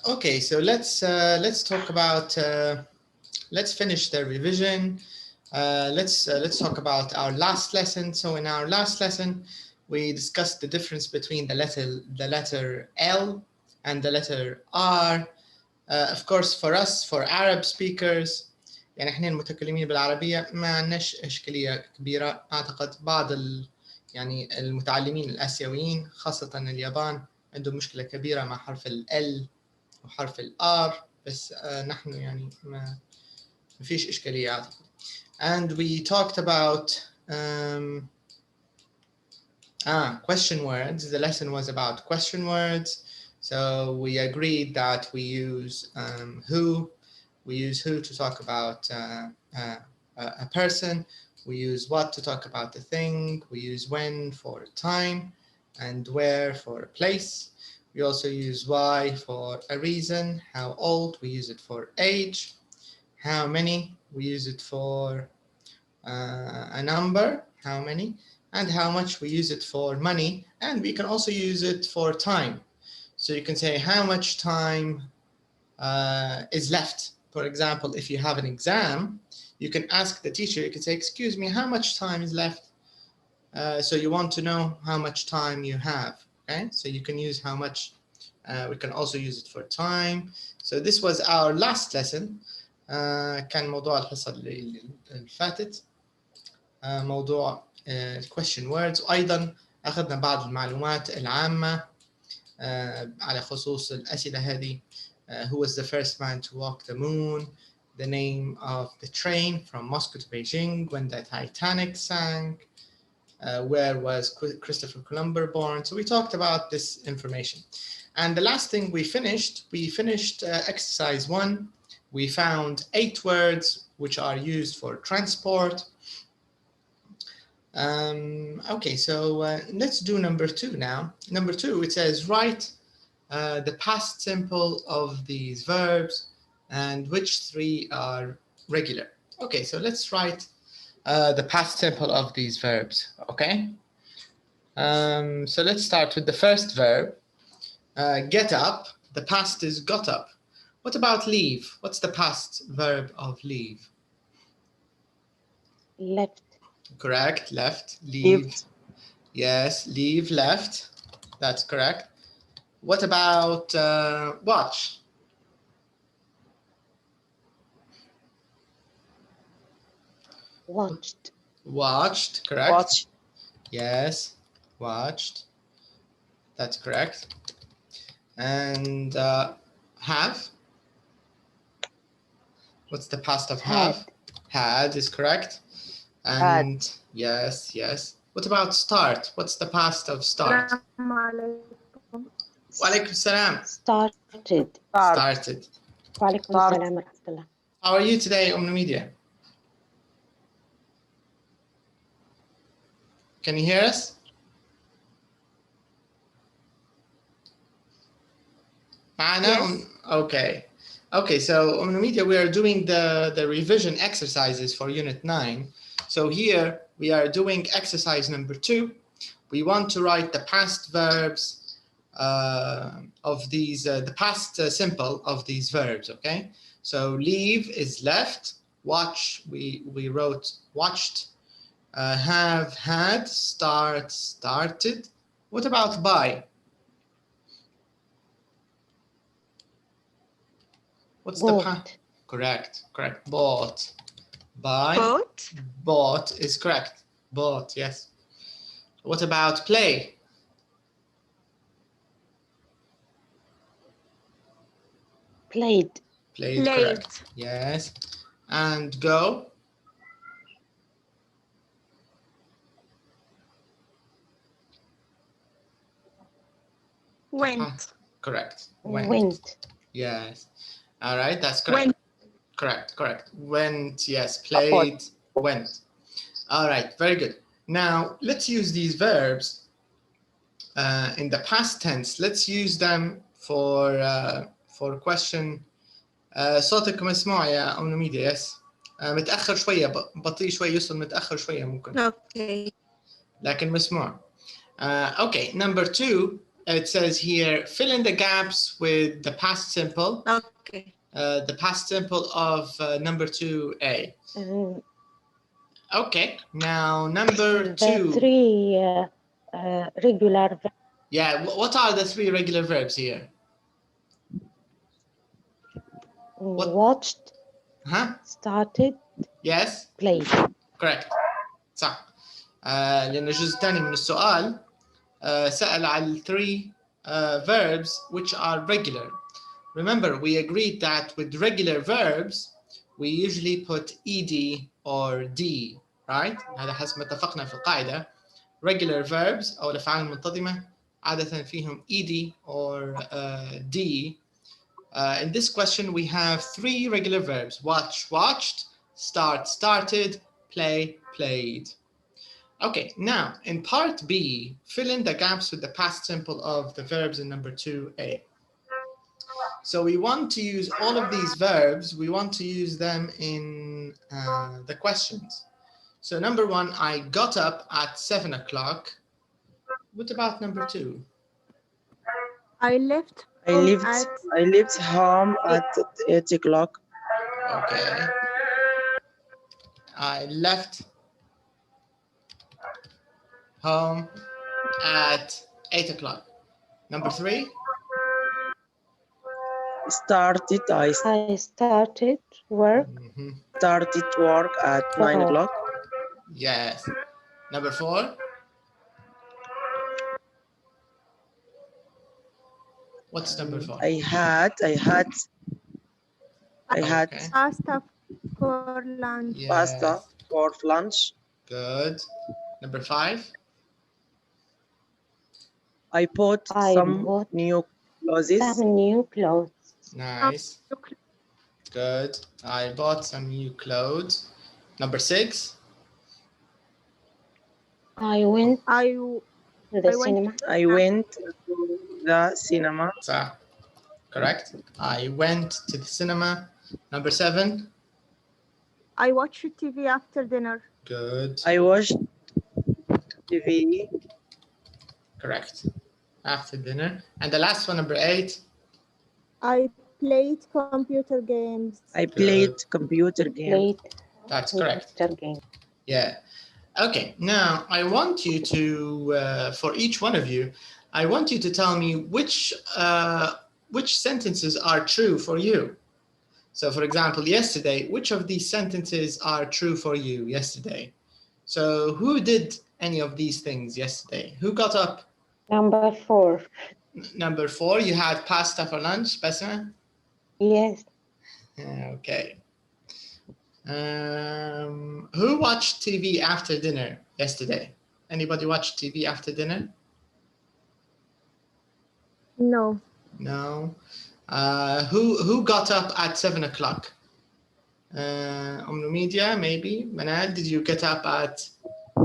Okay, so let's talk about let's finish the revision. Let's talk about our last lesson. So in our last lesson, we discussed the difference between the letter L and the letter R. Of course, for us, for Arab speakers, يعني احنا المتكلمين بالعربية ما عندناش إشكالية كبيرة. أعتقد بعض يعني المتعلمين الآسيويين خاصة اليابان عندهم مشكلة كبيرة مع حرف ال L وحرف ال R، بس نحن يعني ما فيش إشكالية أعتقد. And we talked about question words. The lesson was about question words. So we agreed that we use who. We use who to talk about a person. We use what to talk about a thing. We use when for a time and where for a place. We also use why for a reason. How old, we use it for age. How many, we use it for a number, how many, and how much, we use it for money, and we can also use it for time. So you can say how much time is left. For example, if you have an exam, you can ask the teacher, you can say, excuse me, how much time is left? So you want to know how much time you have, okay? So you can use how much. We can also use it for time. So this was our last lesson. كان موضوع الحصة اللي فاتت موضوع question words، وأيضا أخذنا بعض المعلومات العامة على خصوص الأسئلة هذه. Who was the first man to walk the moon? The name of the train from Moscow to Beijing when the Titanic sank? Where was Christopher Columbus born? So we talked about this information. And the last thing we finished exercise 1. We found 8 words which are used for transport. Okay, so let's do number 2 now. Number 2, it says write the past simple of these verbs and which 3 are regular. Okay, so let's write the past simple of these verbs, okay? So let's start with the first verb. Get up, the past is got up. What about leave? What's the past verb of leave? Left. Correct, left, leave. Yes, leave, left. That's correct. What about watch? Watched. Watched, correct. Watched. Yes, watched. That's correct. And have? What's the past of have? Had is correct. And had. Yes, yes. What about start? What's the past of start? Walaikum salam. Started. Started. Walaikum salam wa rahmatullah. How are you today, Media? Can you hear us? معنا? Yes. Okay. Okay, so Media, we are doing the revision exercises for Unit 9. So here we are doing exercise number 2. We want to write the past verbs of these, the past simple of these verbs, okay? So leave is left, watch, we wrote watched, have, had, start, started. What about buy? What's bought. the correct, bought. Buy. Bought. Bought is correct. Bought, yes. What about play? Played. Played, correct. Yes. And go? Went. Correct. Went. Yes. All right, that's correct. Correct. Went, yes. Played, went. All right, very good. Now, let's use these verbs in the past tense. Let's use them for question. صوتك مسموع يا أم ميديا. yes. متأخر شوية، بطيء شوية، يوصل متأخر شوية ممكن. Okay. لكن مسموع. Okay, number 2. it says here, fill in the gaps with the past simple. Okay. The past simple of number 2A. Okay, now number 2. The three regular verbs. Yeah, what are the 3 regular verbs here? What? Watched, started, Yes, played. correct. صح. لأن الجزء الثاني من السؤال سأل على 3 verbs which are regular. Remember, we agreed that with regular verbs, we usually put ed or d, right? هذا حسب ما اتفقنا في القاعدة. Regular verbs أو الأفعال المنتظمة عادة فيهم ed or d. In this question, we have 3 regular verbs: watch, watched, start, started, play, played. Okay, now in part B, fill in the gaps with the past simple of the verbs in number 2A. So we want to use all of these verbs, we want to use them in the questions. So number 1, I got up at 7 o'clock. What about number 2? I left home at 8 o'clock. Okay. I left home at 8 o'clock. Number 3? I started work. Started work at 9 o'clock. Yes. Number 4? What's number 4? I had pasta for lunch. Yes. pasta for lunch. Good. Number 5? I bought some new clothes. Nice. Good. I bought some new clothes. Number 6? I went to the cinema. I went to the cinema. Correct. I went to the cinema. Number 7? I watched TV after dinner. Good. I watched TV. Correct. After dinner. And the last one, number 8? I played computer games. I played computer games. That's correct. Yeah. Okay. Now I want you to, for each one of you, I want you to tell me which sentences are true for you. So, for example, yesterday, which of these sentences are true for you yesterday? So, who did any of these things yesterday? Who got up? Number 4. Number 4, you had pasta for lunch, Basma? Yes. Okay. Who watched TV after dinner yesterday? Anybody watch TV after dinner? No. No. Who got up at 7 o'clock? Media, maybe. Manal, did you get up at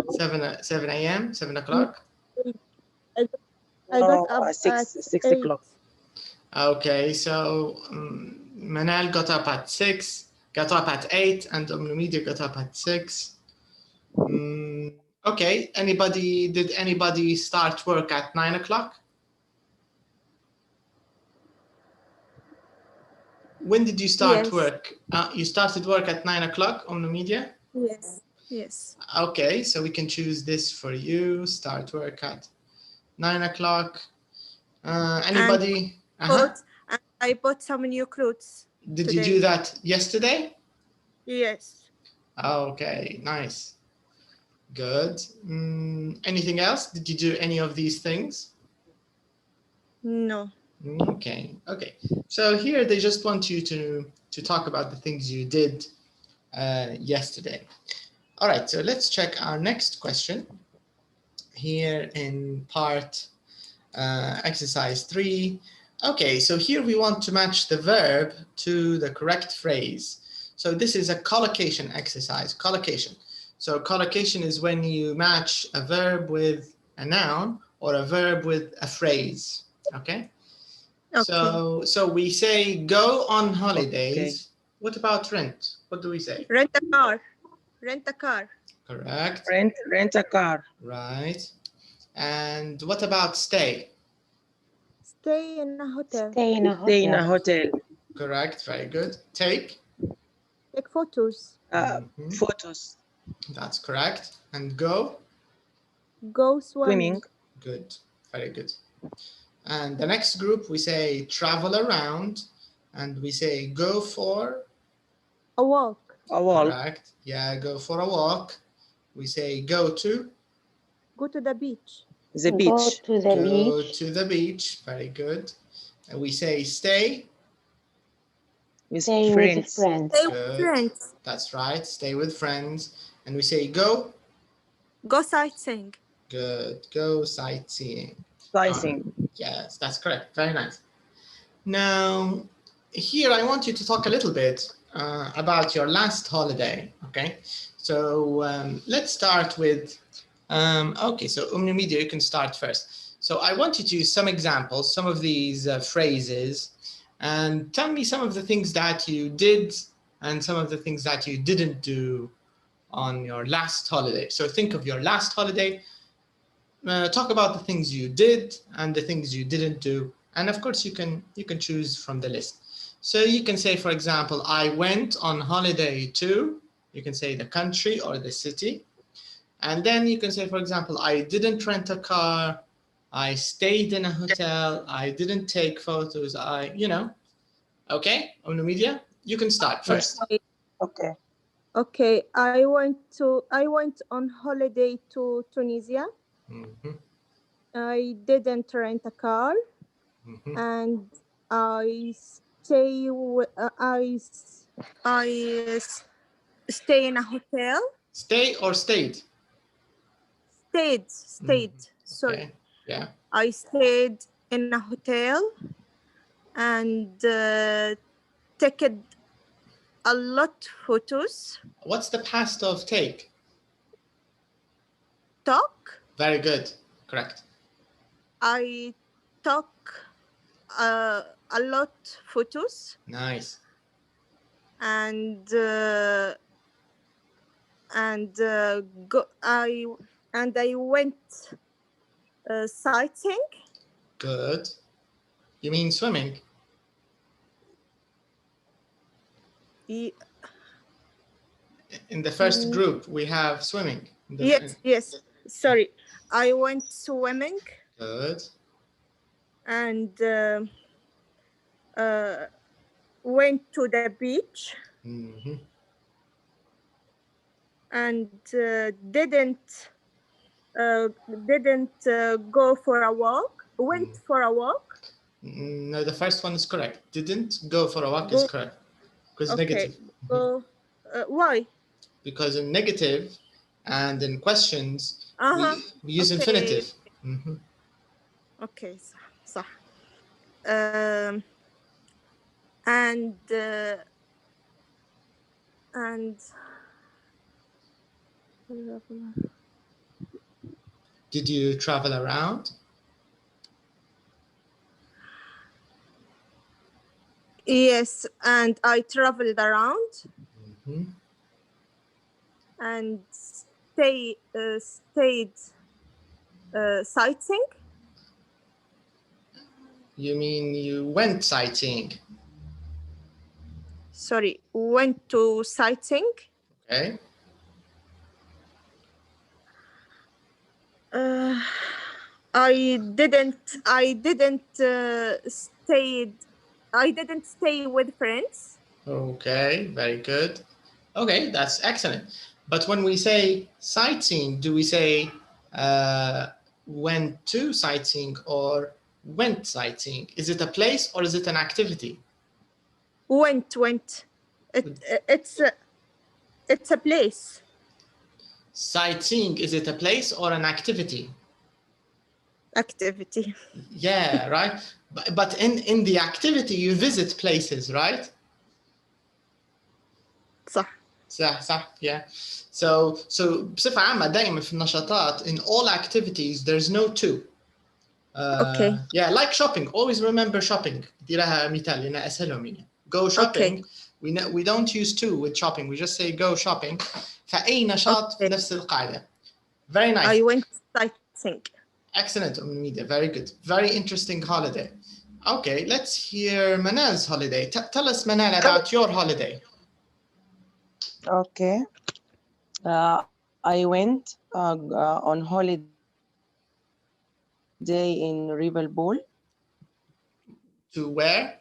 7 a.m., 7 o'clock? I got up at 6 o'clock. Okay, so Manal got up at 6, got up at 8, and Media got up at 6. Okay, did anybody start work at 9 o'clock? When did you start work? You started work at 9 o'clock on the media? Yes. Okay, so we can choose this for you. Start work at 9 o'clock. Anybody? I bought some new clothes. Did you do that yesterday? Yes. Okay, nice. Good. Anything else? Did you do any of these things? No. Okay. So here they just want you to talk about the things you did yesterday. All right, so let's check our next question here in part exercise 3. Okay, so here we want to match the verb to the correct phrase. So this is a collocation exercise, collocation. So collocation is when you match a verb with a noun or a verb with a phrase, okay? So we say go on holidays. Okay. What about rent? What do we say? Rent a car. Rent a car. Correct. Rent a car. Right. And what about stay? Stay in a hotel. Stay in a Stay in a hotel. hotel. Correct. Very good. Take. Take photos. Mhm. Photos. That's correct. And go. Go swimming. Swimming. Good. Very good. And the next group, we say travel around, and we say go for. A walk. A walk. Correct. Yeah, go for a walk. We say go to. Go to the beach. The Go beach. to the Go beach. to the beach. Very good. And we say stay. With Stay with friends. friends. Stay with Good. friends. That's right. Stay with friends. And we say go. Go sightseeing. Good. Go sightseeing. Sightseeing. Yes, that's correct. Very nice. Now, here I want you to talk a little bit about your last holiday. Okay. So let's start with. Okay. So Media, you can start first. So I want you to use some examples, some of these phrases, and tell me some of the things that you did and some of the things that you didn't do on your last holiday. So think of your last holiday. Talk about the things you did and the things you didn't do, and of course you can choose from the list. So you can say, for example, I went on holiday to. You can say the country or the city, and then you can say, for example, I didn't rent a car, I stayed in a hotel, I didn't take photos. Okay, Media, you can start first. Okay. Okay. I went on holiday to Tunisia. Mhm, I didn't rent a car, mhm. and I stay in a hotel. Stay or stayed? Stayed. Sorry. Okay. Yeah. I stayed in a hotel and taken a lot photos. What's the past of take? Talk. Very good. Correct. I took a lot photos Nice. and I went sightseeing. Good. You mean swimming? In the first group, we have swimming. Yes. Sorry. I went swimming Good. and went to the beach Mm-hmm. and didn't go for a walk. Went for a walk. No, the first one is correct. Didn't go for a walk is correct. Because negative. Go. Why? Because in negative and in questions, we use infinitive. Mm-hmm. Okay, صح. And Did you travel around? yes, and I traveled around Mm-hmm. and stayed sightseeing. You mean you went sightseeing? Sorry, went to sightseeing. Okay. I didn't stay with friends. Okay, very good. Okay, that's excellent. But when we say sightseeing, do we say went to sightseeing or went sightseeing? Is it a place or is it an activity? Went. It's a place. Sightseeing, is it a place or an activity? Activity. Yeah, right. But in the activity, you visit places, right? صح. Yeah. So بصفة عامة دائما في النشاطات, in all activities there's no to. Okay. Yeah, like shopping. Always remember shopping. دي لها مثال لأنها أسهلهم يعني. Go shopping. Okay. We don't use to with shopping. We just say go shopping. فأي نشاط نفس القاعدة. Very nice. I went sightseeing. Excellent, Media. Very good. Very interesting holiday. Okay, let's hear Manal's holiday. Tell us, Manal, about your holiday. Okay. I went on holiday in Riverpool. To where?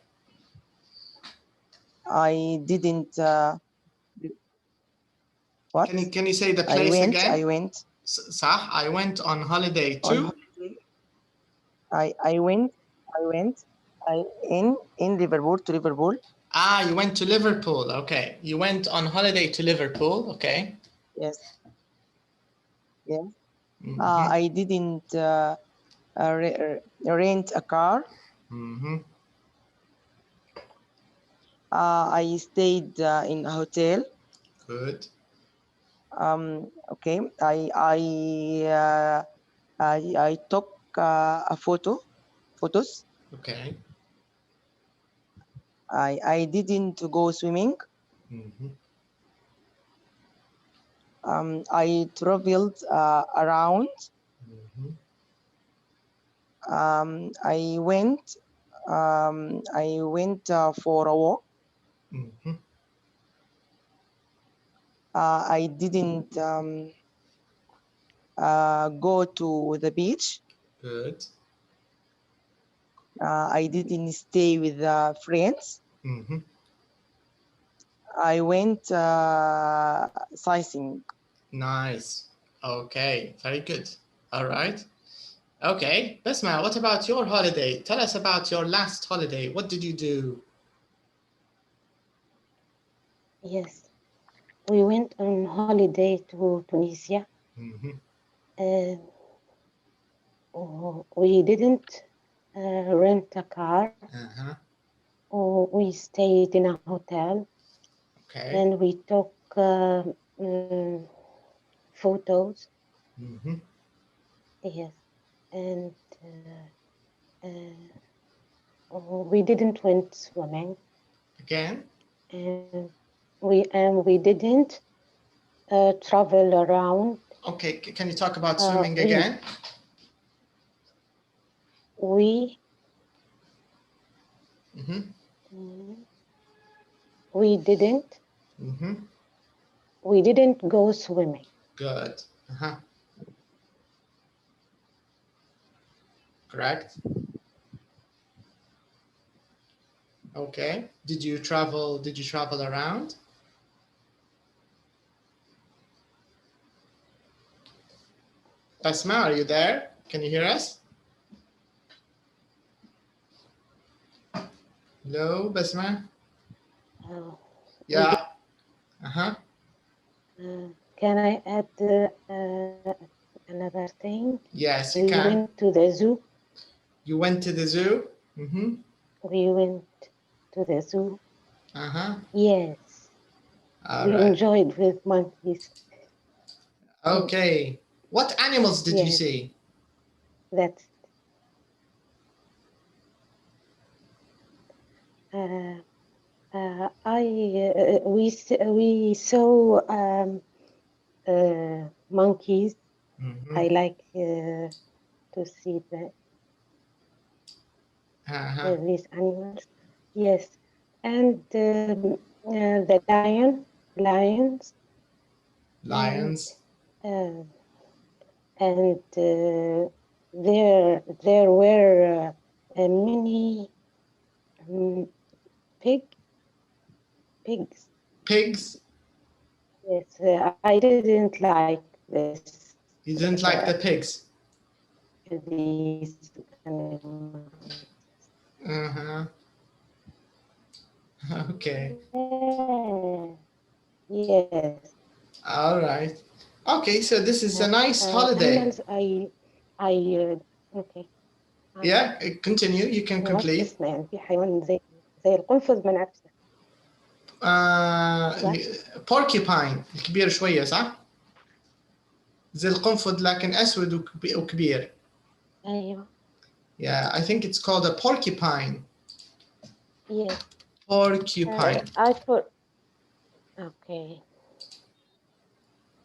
I didn't. What? Can you say the place again? I went. Sah, I went on holiday too. I went in Liverpool to Liverpool. Ah, you went to Liverpool. Okay, you went on holiday to Liverpool. Okay. Yes. Yes. Mm-hmm. I didn't rent a car. Mm-hmm. I stayed in a hotel. Good. Okay. I took photos. Okay. I didn't go swimming. Mm-hmm. I traveled around. Mm-hmm. I went for a walk. Mm-hmm. I didn't go to the beach. Good. I didn't stay with friends. Mm-hmm. I went sightseeing. Nice. Okay, very good. All right. Okay, Basma, what about your holiday? Tell us about your last holiday. What did you do? Yes. We went on holiday to Tunisia. Mm-hmm. We didn't rent a car. Uh-huh. We stayed in a hotel. Okay. And we took photos. Mm-hmm. Yes. And we didn't went swimming. Again? And we didn't travel around. Okay, can you talk about swimming again? Mm-hmm. We didn't. Mm-hmm. We didn't go swimming. Good. Uh-huh. Correct. Okay. Did you travel around? Basma, are you there? Can you hear us? Hello, Basma? Yeah. Uh-huh. Can I add another thing? Yes, you we can. We went to the zoo. You went to the zoo? Mm-hmm. We went to the zoo. Uh-huh. Yes. All we right. enjoyed with monkeys. Okay. What animals did you see? That's we saw monkeys. Mm-hmm. I like to see these animals. Yes, and the lions. Lions. And there were many pigs. Pigs? Yes, I didn't like this. You didn't like the pigs? These animals. Uh-huh. Okay. Yes. All right. Okay, so this is a nice holiday. Animals, okay. Yeah, continue. You can complete. يعني في حيوان زي القنفذ ما نعرفش. porcupine الكبير شوية صح؟ زي القنفذ لكن أسود وكبير. أيوة. Yeah, I think it's called a porcupine. Yes. Porcupine. I thought. Okay.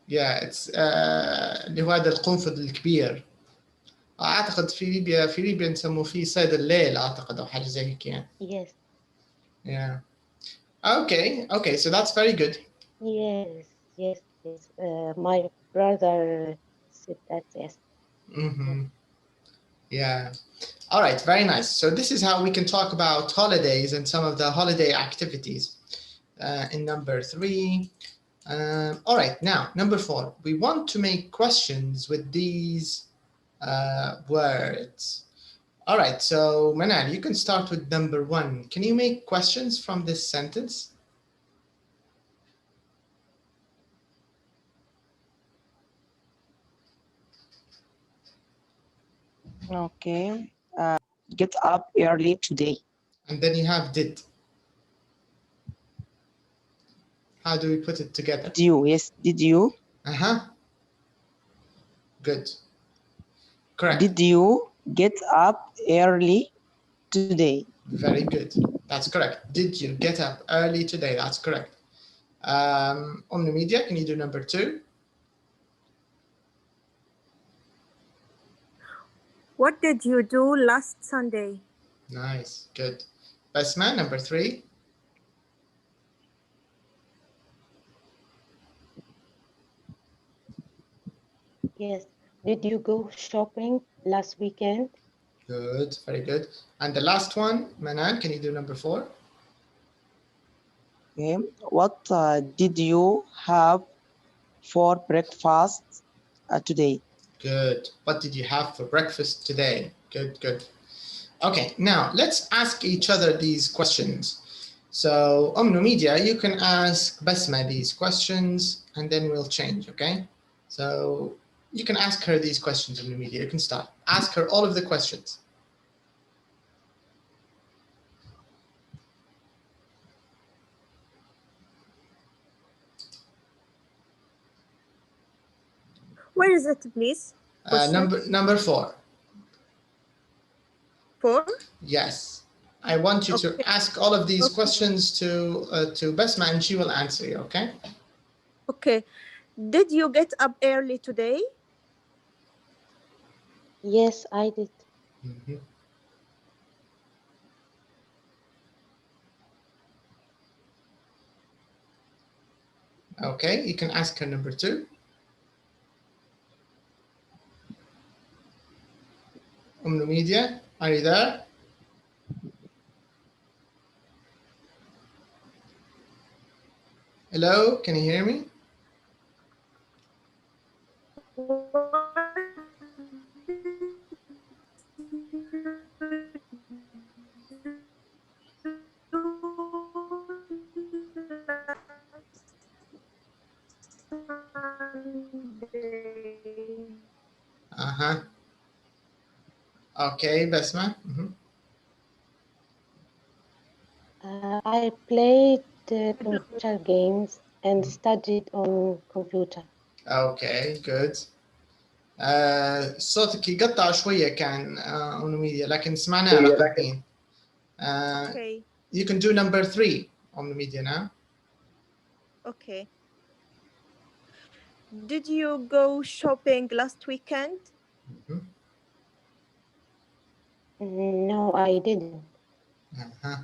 Yeah, it's اللي هو هذا القنفذ الكبير. أعتقد في ليبيا نسموه فيه صيد الليل أعتقد أو حاجة زي هيك يعني. Yes. Yeah. Okay, so that's very good. Yes. Yes. Yes. My brother said that. Yes. Mm-hmm. Yeah. All right, very nice. So this is how we can talk about holidays and some of the holiday activities in number 3. All right, now number 4. We want to make questions with these words. All right, so Manal, you can start with number 1. Can you make questions from this sentence? Okay. Get up early today. And then you have did. How do we put it together? Did you? Yes. Did you? Uh-huh. Good. Correct. Did you get up early today? Very good. That's correct. Did you get up early today? That's correct. Media, can you do number 2? What did you do last Sunday? Nice. Good. Basma, number 3. Yes. Did you go shopping last weekend? Good. Very good. And the last one, Manan, can you do number 4? Okay. What did you have for breakfast today? Good. What did you have for breakfast today? Good, good. Okay, now let's ask each other these questions. So, Media, you can ask Basma these questions and then we'll change, okay? So, you can ask her these questions, Media. You can start. Ask her all of the questions. Where is it, please? Number 4. 4? Yes. I want you to Okay. ask all of these Okay. questions to Basma and she will answer you, okay? Okay. Did you get up early today? Yes, I did. Mhm. Okay, you can ask her number 2. Media, are you there? Hello, can you hear me? Uh-huh. Okay, Basma. I played computer games and studied on computer. Okay, good. صوتك يقطع شوية كان Media لكن سمعناه رقم 2. Okay. You can do number 3 Media now. Okay. Did you go shopping last weekend? No, I didn't. Uh-huh.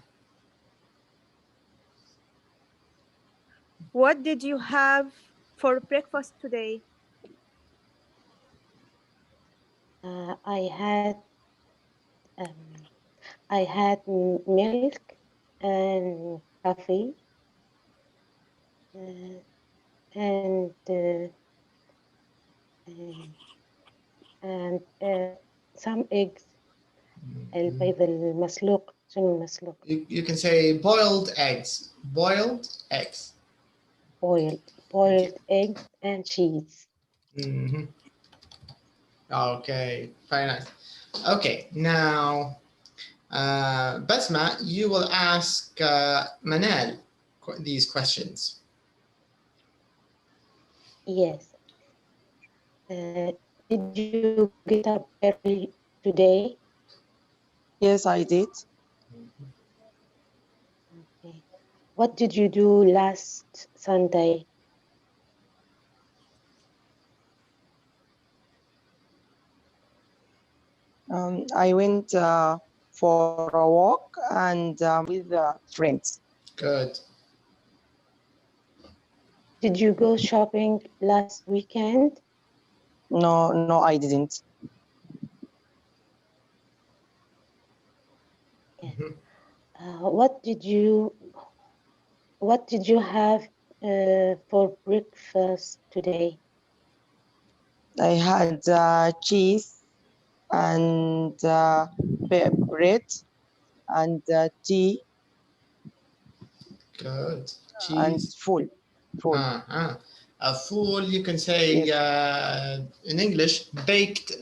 What did you have for breakfast today? I had milk and coffee and some eggs. البيض المسلوق. شنو المسلوق؟ You can say boiled eggs. Boiled eggs. Boiled eggs and cheese. Mm-hmm. Okay, very nice. Okay, now Basma, you will ask Manal these questions. Yes. Did you get up early today? Yes, I did. Okay. What did you do last Sunday? I went for a walk and with friends. Good. Did you go shopping last weekend? No, I didn't. Mhm. What did you have for breakfast today? I had cheese and bread and tea Good. and Cheese. food. A fool, you can say Yes. in English,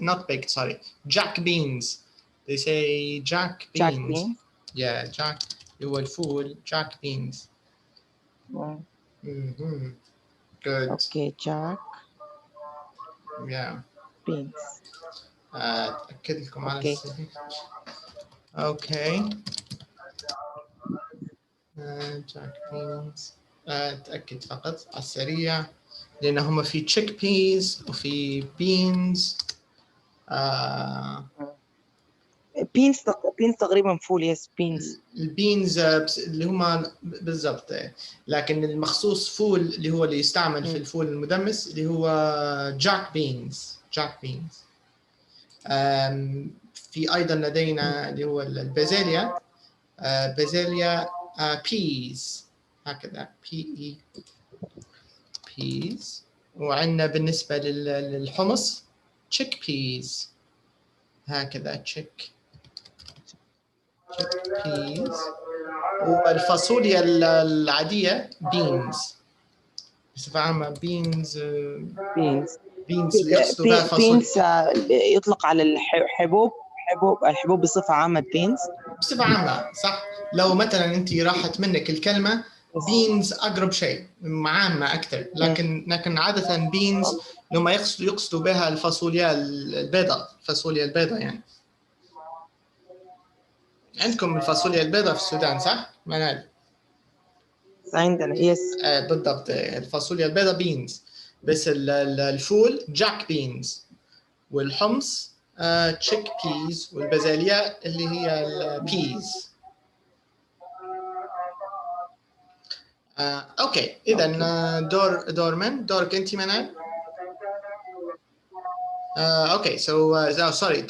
not baked, sorry, jack beans. They say jack Jack beans. beans. Yeah, jack. You will fool, jack beans. Mm. Mm-hmm. Good. Okay, Jack Yeah. beans. أكد لكم على Okay. السريع. Okay. jack beans. أتأكد فقط على السريع لأن هم في chick peas وفي beans. بينز تقريبا فول. يس بينز. البينز اللي هم بالضبط، لكن المخصوص فول اللي هو اللي يستعمل في الفول المدمس اللي هو جاك بينز. في ايضا لدينا اللي هو البازيليا. بازيليا بيز هكذا بي اي بيز. وعندنا بالنسبه للحمص تشيك بيز هكذا تشيك بيز. والفاصوليا العاديه بينز بصفه عامه بينز اللي يقصدوا بها الفاصوليا بينز يطلق على الحبوب بصفة عامة. بينز بصفه عامه صح. لو مثلا انت راحت منك الكلمه بينز اقرب شيء عامه اكثر، لكن عاده بينز لما يقصدوا بها الفاصوليا البيضاء. الفاصوليا البيضاء يعني عندكم الفاصوليا البيضاء في السودان صح؟ منال؟ عندنا. يس. بالضبط. الفاصوليا البيضاء بينز، بس الفول جاك بينز، والحمص تشيك بيز، والبازاليا اللي هي البيز. اوكي اذا دورك انت منال. اوكي sorry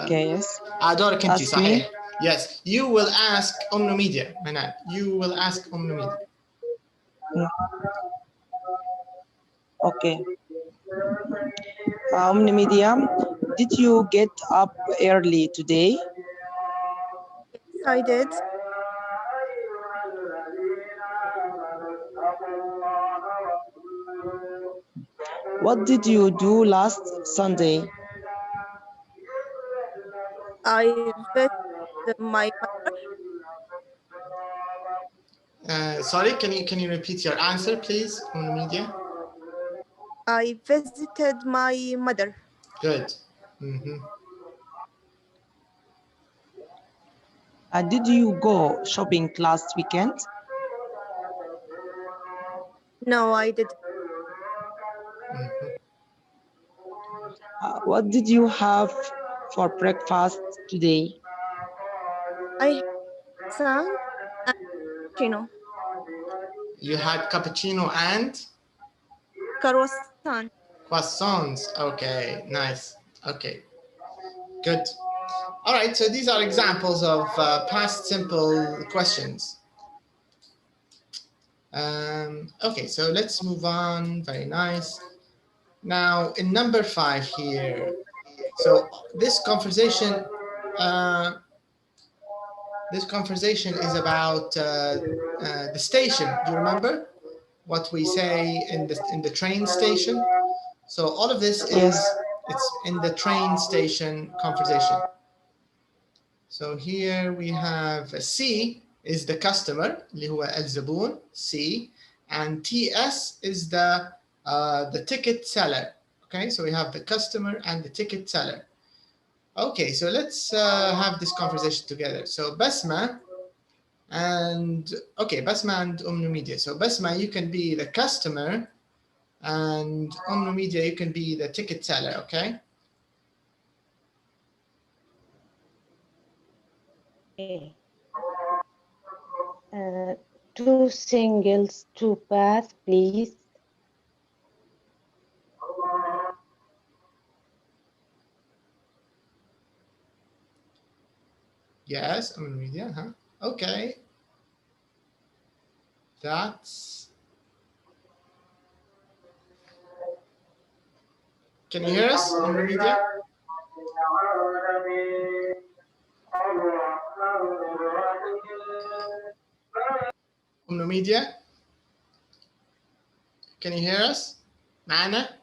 Okay. Yes. دورك انت Ask صحيح. me. Yes, you will ask Omnomedia منال. You will ask Omnomedia. Okay. Omnimedia, did you get up early today? Yes, I did. What did you do last Sunday? I visited my mother. Sorry, can you repeat your answer please, Omnomedia? I visited my mother. Good. Did you go shopping last weekend? No, I didn't. What did you have for breakfast today? I had croissant and cappuccino. You had cappuccino and Croissant. croissants. Okay, nice. Okay, good. All right, so these are examples of past simple questions. Okay, so let's move on. Very nice. Now, in number 5 here, so this conversation is about the station. Do you remember what we say in the train station? So all of this is it's in the train station conversation. So here we have C is the customer اللي هو الزبون C, and TS is the ticket seller. Okay, so we have the customer and the ticket seller. Okay, so let's have this conversation together. So Basma and Omnomedia. So Basma, you can be the customer, and Omnomedia, you can be the ticket seller. Okay. Okay. 2 singles, 2 baths, please. Yes, I'm in media, huh? Okay. That's... Can you hear us on the media? On the media? Can you hear us? معنا؟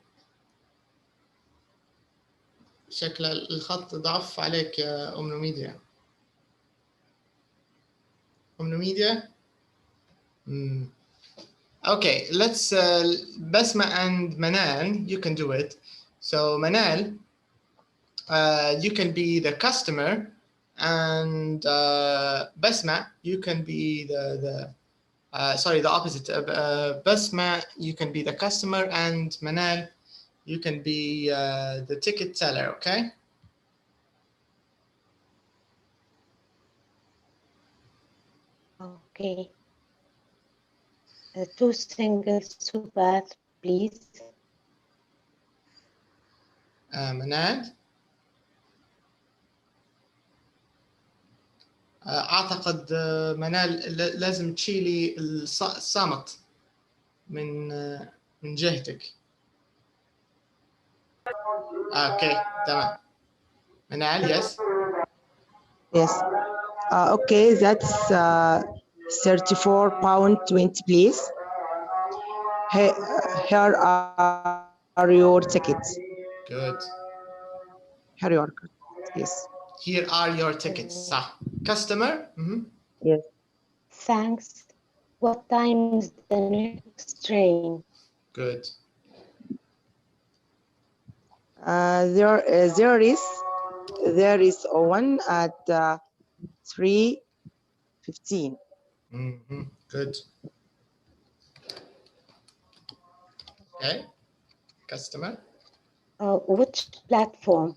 شكل الخط ضعف عليك يا أم ميديا. أم ميديا؟ Okay, let's Basma and Manal, you can do it. So Manal, you can be the customer, and Basma, you can be the opposite. Basma, you can be the customer, and Manal, you can be the ticket seller. Okay. Okay. 2 singles, 2 baths, please. منال أعتقد منال لازم تشيلي الصامت من جهتك. أوكي تمام. منال yes. Yes. Okay, that's £34.20, please. Here are your tickets. Good. Here are your yes. Here are your tickets. صح. Customer. Yes. Thanks. What time is the next train? Good. There is one at 3:15. Good. Okay. Customer. Which platform?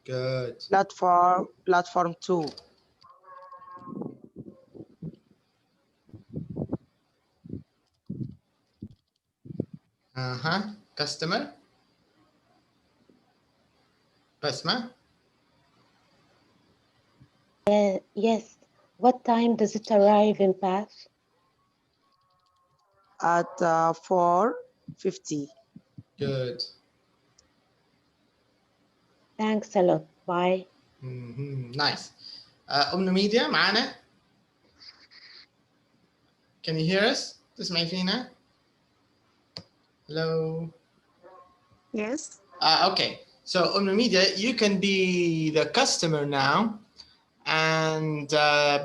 Good. Platform 2. Customer. Basma. Yes. What time does it arrive in Bath? At 4:50. Good. Thanks a lot. Bye. Nice. Media معنا. Can you hear us? تسمعي فينا? Hello. Yes. Okay. So Media, you can be the customer now, and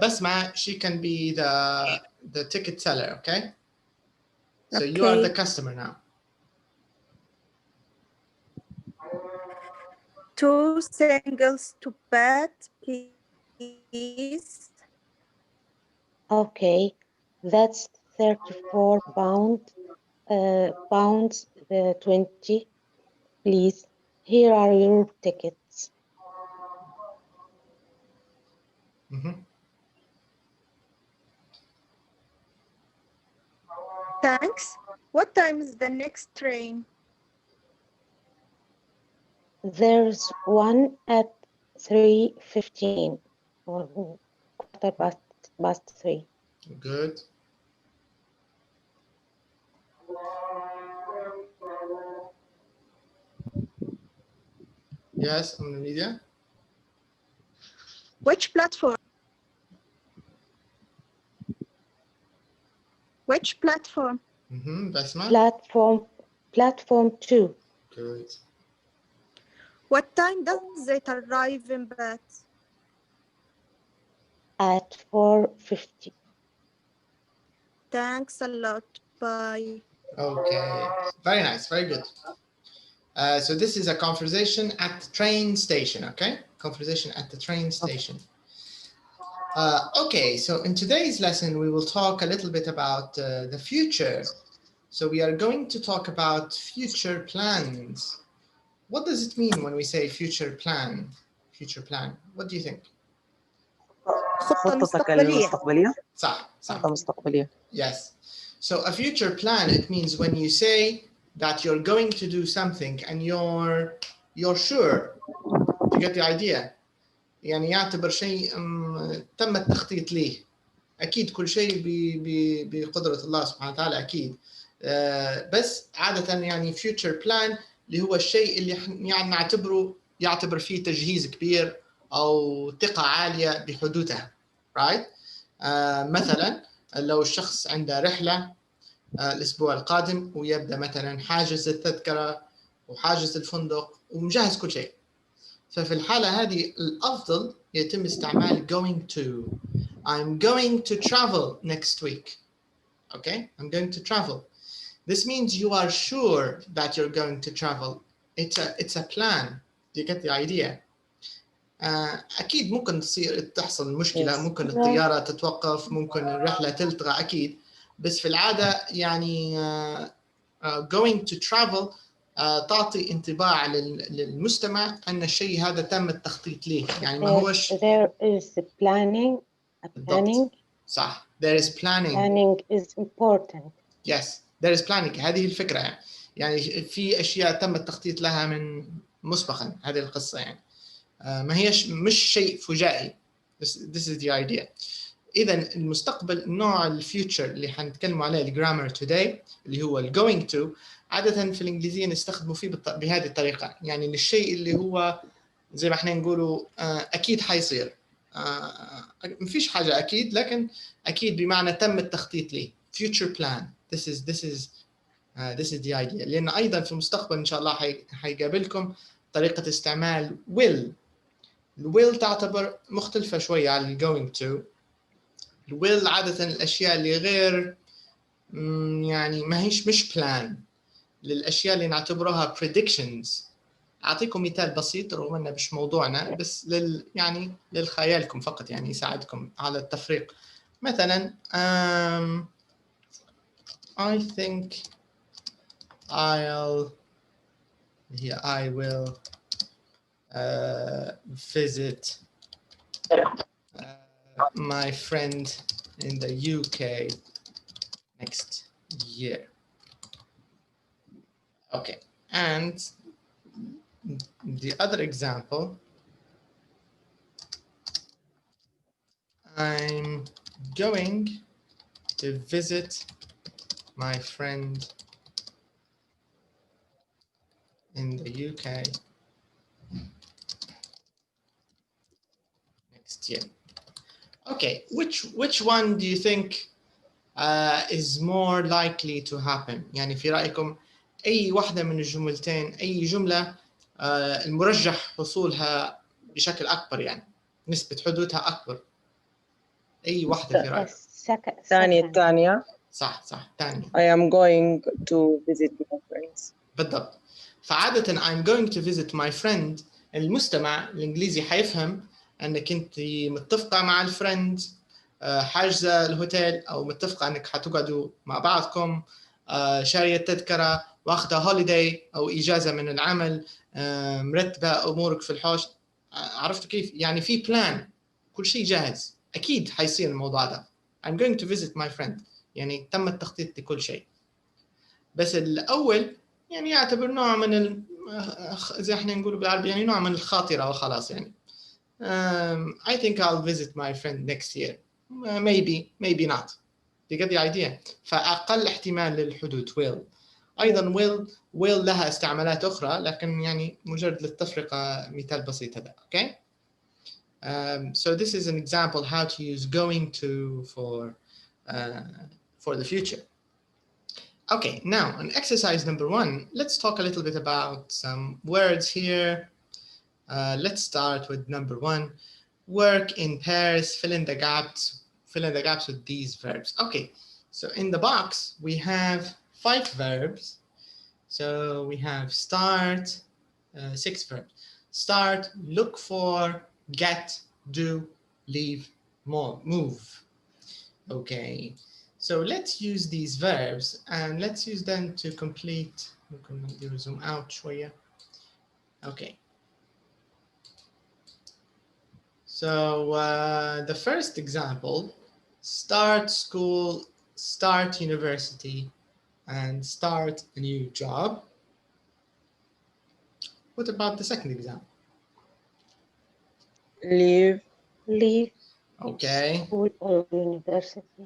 Basma, she can be the ticket seller. Okay. So you are the customer now. 2 singles, 2 baths, please. Okay. That's 34 pounds 20. Please. Here are your tickets. Thanks. What time is the next train? There's one at 3:15 or past 3. Good. Yes, Media. Which platform? Which platform? Basma. Platform 2. Good. What time does it arrive in Bath? At 4:50. Thanks a lot. Bye. Okay. Very nice. Very good. So this is a conversation at the train station. Okay. Conversation at the train station. Okay. So in today's lesson, we will talk a little bit about the future. So we are going to talk about future plans. What does it mean when we say future plan? Future plan. What do you think? خطة خطتك مستقبلية. المستقبلية. صح صح. خطة مستقبلية. Yes. So a future plan, it means when you say that you're going to do something and you're sure. You get the idea. يعني يعتبر شيء تم التخطيط ليه. أكيد كل شيء بقدرة الله سبحانه وتعالى أكيد. بس عادة يعني future plan اللي هو الشيء اللي يعني يعتبر فيه تجهيز كبير أو ثقة عالية بحدوثها. Right? مثلا لو الشخص عنده رحلة الأسبوع القادم ويبدأ مثلا حاجز التذكرة وحاجز الفندق ومجهز كل شيء. ففي الحالة هذه الأفضل يتم استعمال going to. I'm going to travel next week. Okay, I'm going to travel. This means you are sure that you're going to travel. It's a plan. Do you get the idea? أكيد ممكن تحصل مشكلة، ممكن الطيارة تتوقف، ممكن الرحلة تلتغى أكيد، بس في العادة يعني going to travel تعطي انطباع للمستمع أن الشيء هذا تم التخطيط له، يعني ما هوش. There is planning. Planning. صح. There is planning. Planning is important. Yes, there is planning. هذه الفكرة يعني في أشياء تم التخطيط لها من مسبقا. هذه القصة يعني ما هيش مش شيء فجائي. This is the idea. إذا المستقبل نوع الفيوتشر اللي حنتكلم عليه الجرامر today اللي هو going to عادة في الإنجليزية نستخدمه فيه بهذه الطريقة، يعني للشيء اللي هو زي ما احنا نقوله أكيد حيصير. مفيش حاجة أكيد، لكن أكيد بمعنى تم التخطيط ليه. future plan. This is the idea. لأن أيضا في المستقبل إن شاء الله حيقابلكم طريقة استعمال will. will تعتبر مختلفة شوية عن going to. will عادة الأشياء اللي غير يعني ما هيش مش plan، للأشياء اللي نعتبرها predictions. أعطيكم مثال بسيط رغم أنه مش موضوعنا، بس يعني للخيالكم فقط، يعني يساعدكم على التفريق. مثلا I think I will visit my friend in the UK next year. Okay, and the other example, I'm going to visit my friend in the UK next year. Okay, which one do you think is more likely to happen? يعني في رأيكم أي واحدة من الجملتين، أي جملة المرجح حصولها بشكل أكبر، يعني نسبة حدوثها أكبر؟ أي واحدة في رأيكم؟ الثانية. صح الثانية. I am going to visit my friends. بالضبط. فعادة I'm going to visit my friend، المستمع الإنجليزي حيفهم أنك أنت متفقة مع الفريند، حاجزة الهوتيل أو متفقة أنك حتقعدوا مع بعضكم، شارية تذكرة، واخدة هوليداي أو إجازة من العمل، مرتبة أمورك في الحوش. عرفتوا كيف؟ يعني في بلان، كل شيء جاهز. أكيد حيصير الموضوع ده. I'm going to visit my friend، يعني تم التخطيط لكل شيء. بس الأول يعني يعتبر نوع من زي احنا نقول بالعربي يعني نوع من الخاطرة وخلاص يعني. I think I'll visit my friend next year. Maybe not. You get the idea. فأقل احتمال للحدوث will. أيضا will لها استعمالات أخرى، لكن يعني مجرد للتفرقة مثال بسيط هذا. Okay. So this is an example how to use going to for the future. Okay, now on exercise number 1, let's talk a little bit about some words here. Let's start with number 1. Work in pairs, fill in the gaps with these verbs. Okay, so in the box, we have 5 verbs. So we have start, 6 verbs. Start, look for, get, do, leave, move. Okay. So let's use these verbs and let's use them to complete. ممكن zoom out شوية. Okay. So the first example, start school, start university, and start a new job. What about the second example? Leave Okay. school or university.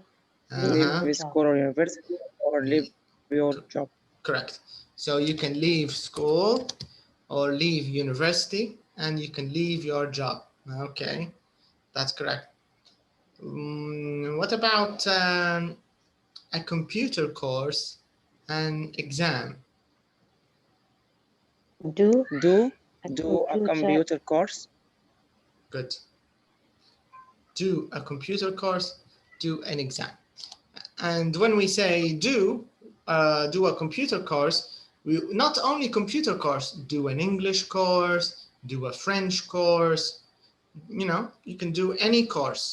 Uh-huh. leave school or university, or leave your job. Correct. So you can leave school or leave university, and you can leave your job. Okay, that's correct. What about a computer course and exam? Do A computer course. Good. Do a computer course, do an exam. And when we say do a computer course, we not only computer course, do an English course, do a French course, you know, you can do any course,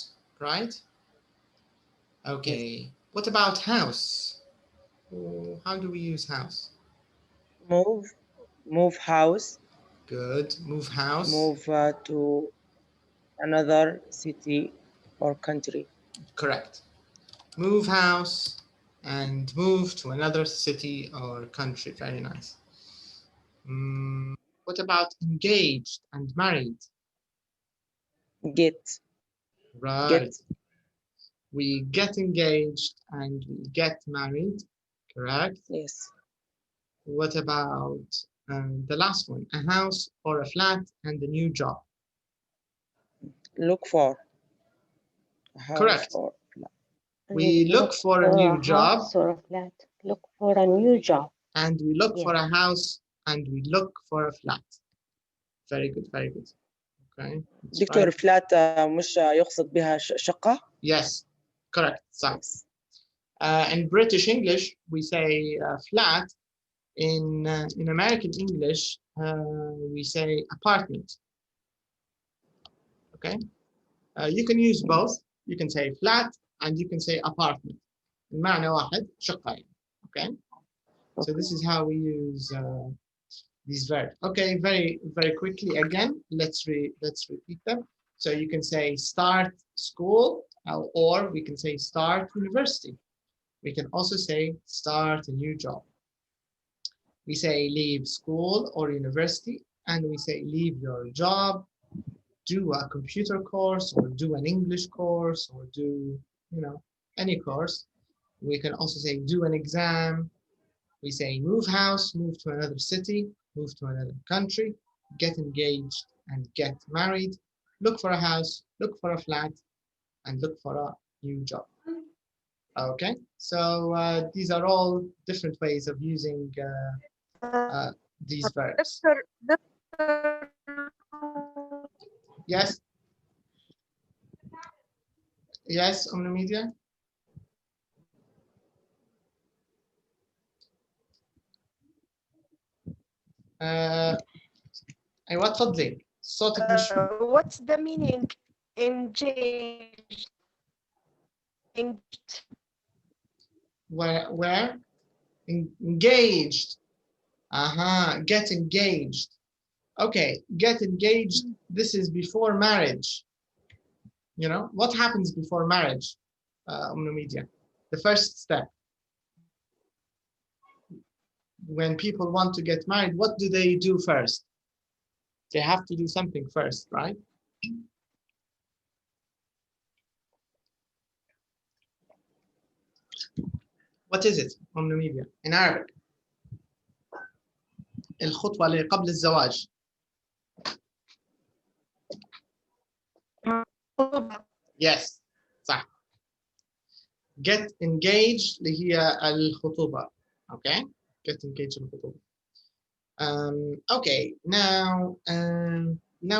right? Okay, yes. What about house? How do we use house? Move house. Good, move house. Move to another city or country. Correct. Move house and move to another city or country. Very nice. What about engaged and married? Get. Right. We get engaged and we get married. Correct? Yes. What about the last one? A house or a flat and a new job. Look for a house. Correct. Or flat. We look for a new job. Or a flat. Look for a new job. And we look Yes. for a house and we look for a flat. Very good, very good. Okay. دكتور flat مش يقصد بها شقة؟ Yes, correct. صح. Yes. In British English, we say flat. In American English, we say apartment. Okay. You can use both. You can say flat and you can say apartment. المعنى واحد شقة. Okay. So this is how we use these verbs. Okay, very quickly again. Let's repeat them. So you can say start school, or we can say start university. We can also say start a new job. We say leave school or university, and we say leave your job, do a computer course, or do an English course, or do, you know, any course. We can also say do an exam. We say move house, move to another city, move to another country, get engaged and get married, look for a house, look for a flat, and look for a new job. Okay, so these are all different ways of using these verbs. Yes? Yes, Media? أيوة تفضلي صوتك مش What's the meaning engaged? where engaged. Get engaged. Okay, get engaged. This is before marriage. You know, what happens before marriage, Media? The first step. When people want to get married, what do they do first? They have to do something first, right? What is it, Media, in Arabic? الخطوة اللي قبل الزواج. Yes, صح. Get engaged اللي هي الخطوبة. Okay, get engaged الخطوبة. Okay, now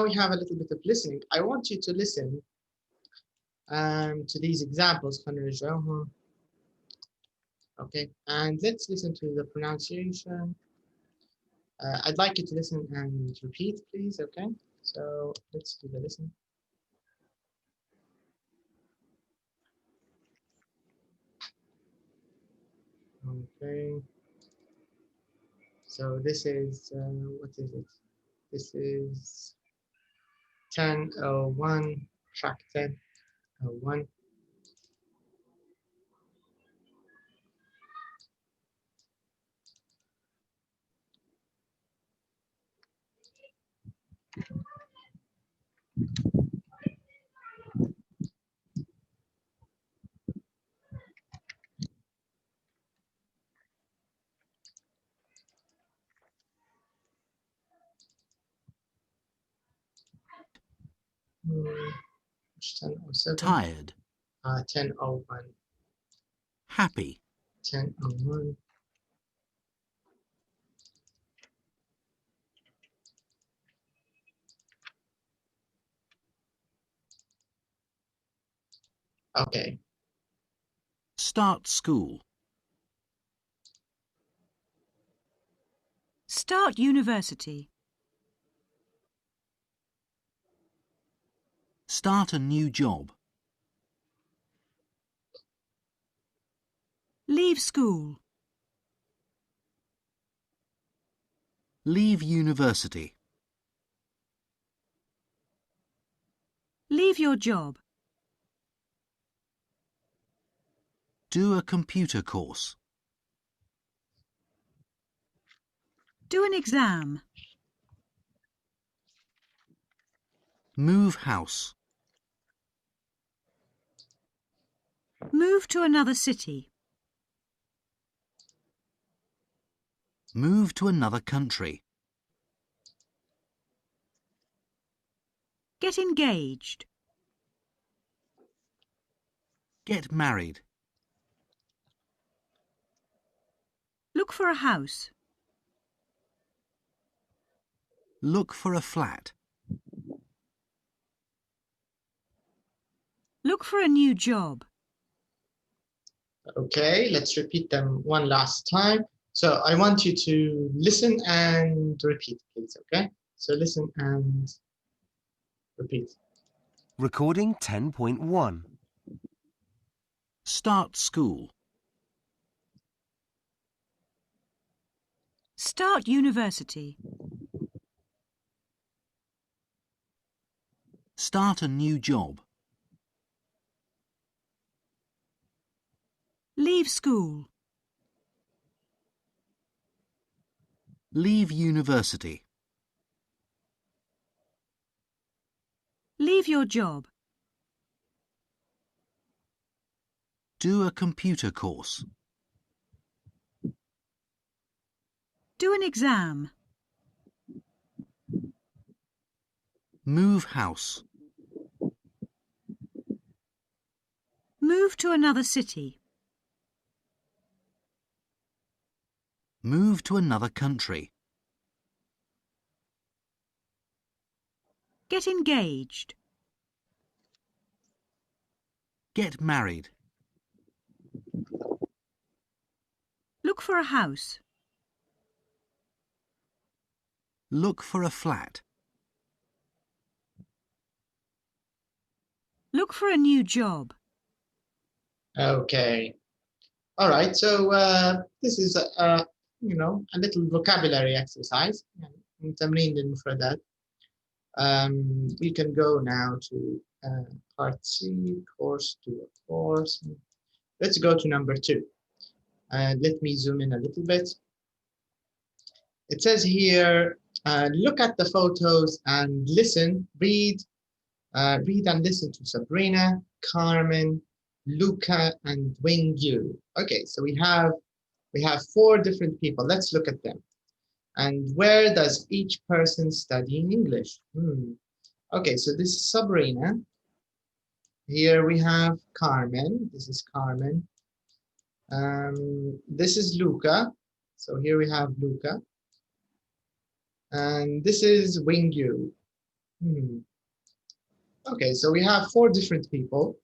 we have a little bit of listening. I want you to listen to these examples. Okay, and let's listen to the pronunciation. I'd like you to listen and repeat, please. Okay, so let's do the listening. Okay. So this is what is it? This is 10:01, track 10:01. It's 10:07. Tired. 10:01. Happy. 10:01. Okay. Start school. Start university. Start a new job. Leave school. Leave university. Leave your job. Do a computer course. Do an exam. Move house. Move to another city. Move to another country. Get engaged. Get married. Look for a house. Look for a flat. Look for a new job. Okay, let's repeat them one last time. So I want you to listen and repeat, please, okay? So listen and repeat. Recording 10.1. Start school. Start university. Start a new job. Leave school. Leave university. Leave your job. Do a computer course. Do an exam. Move house. Move to another city. Move to another country. Get engaged. Get married. Look for a house. Look for a flat. Look for a new job. Okay. All right, so this is a little vocabulary exercise. تمرين للمفردات. We can go now to part C, course 2 of course. Let's go to number 2. Let me zoom in a little bit. It says here, look at the photos and listen, read and listen to Sabrina, Carmen, Luca, and Wingyu. Okay, so we have 4 different people. Let's look at them. And where does each person study English? Okay, so this is Sabrina. Here we have Carmen. This is Carmen. This is Luca. So here we have Luca. And this is Wingyu. Okay, so we have 4 different people.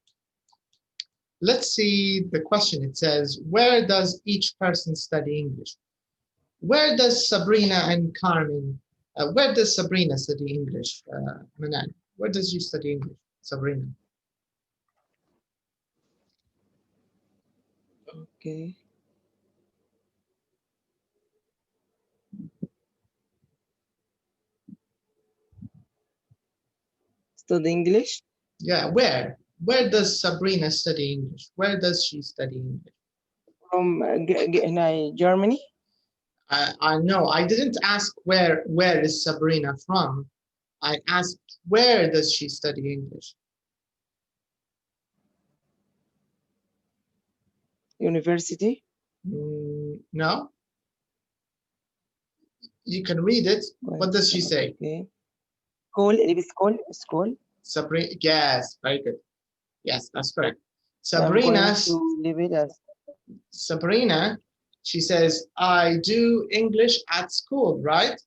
Let's see the question. It says, where does each person study English? Where does Sabrina and Carmen, where does Sabrina study English? Manan, where does you study English, Sabrina? Okay. study English Yeah, where? Where does Sabrina study English? Where does she study English? from Germany. I know. I didn't ask where is Sabrina from. I asked where does she study English? University. No. You can read it. What does she say? Okay. School. Sabrina. Yes, very good. Yes, that's correct. I'm going Sabrina. to leave it as Sabrina. She says, I do English at school, right?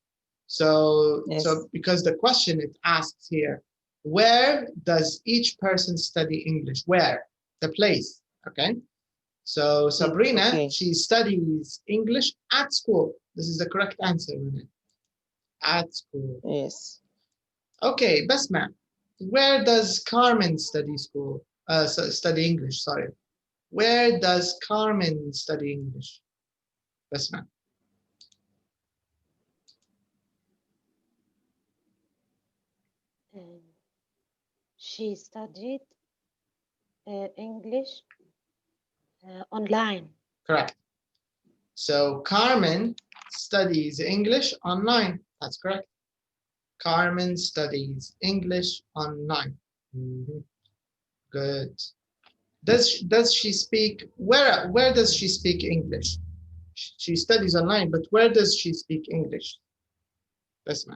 So, Yes. so because the question it asks here, where does each person study English? Where? The place, okay? So Sabrina, okay. she studies English at school. This is the correct answer, Renee. At school. Yes. Okay, Basma, where does Carmen study school? Study English, sorry. Where does Carmen study English? Basma. She studied English online. Correct. So Carmen studies English online. That's correct. Carmen studies English online. Good. Does she speak where does she speak English? She studies online, but where does she speak English? Basma.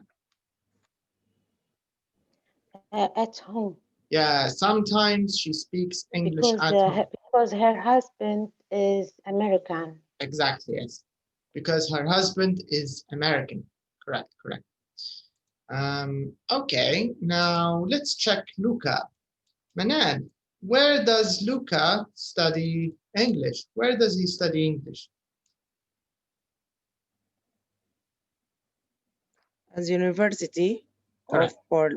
At home. Yeah, sometimes she speaks English Because at home. because her husband is American. Exactly, yes. Because her husband is American. Correct. Okay, now let's check Luca. Manan, where does Luca study English? Where does he study English? As University Correct. of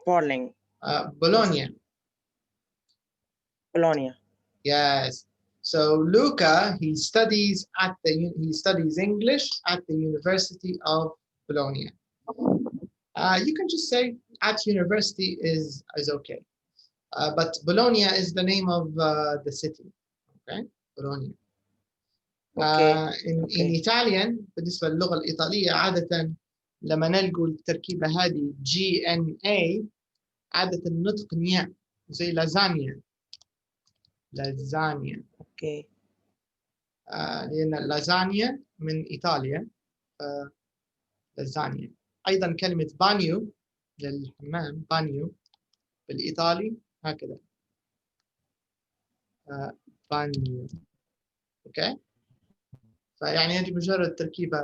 Bologna. Bologna. Yes. So Luca, he studies English at the University of Bologna. You can just say at university is okay. But Bologna is the name of the city. Okay, Bologna. In Italian بالنسبة للغة الإيطالية عادة لما نلقوا التركيبة هذه GNA عادة النطق نيا زي لازانيا. اوكي. لأن اللازانيا من إيطاليا لازانيا. أيضا كلمة بانيو للحمام بانيو بالإيطالي هكذا بانيو. اوكي، فيعني هذه مجرد تركيبة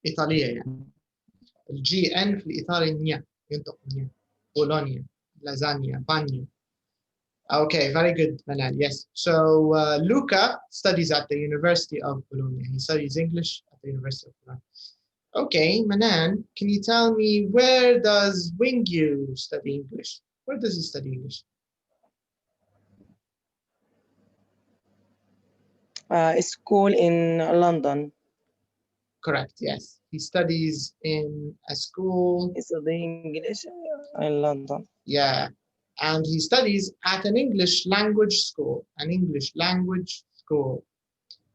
إيطالية يعني. الجي ان في الإيطالي نيا ينطق نيا. بولونيا لازانيا بانيو. Okay, very good, Manan. Yes. So Luca studies at the University of Bologna. He studies English at the University of Bologna. Okay, Manan, can you tell me where does Wingyu study English? Where does he study English? School in London. Correct, yes. He studies in a school. He studies English in London. Yeah. And he studies at an English language school.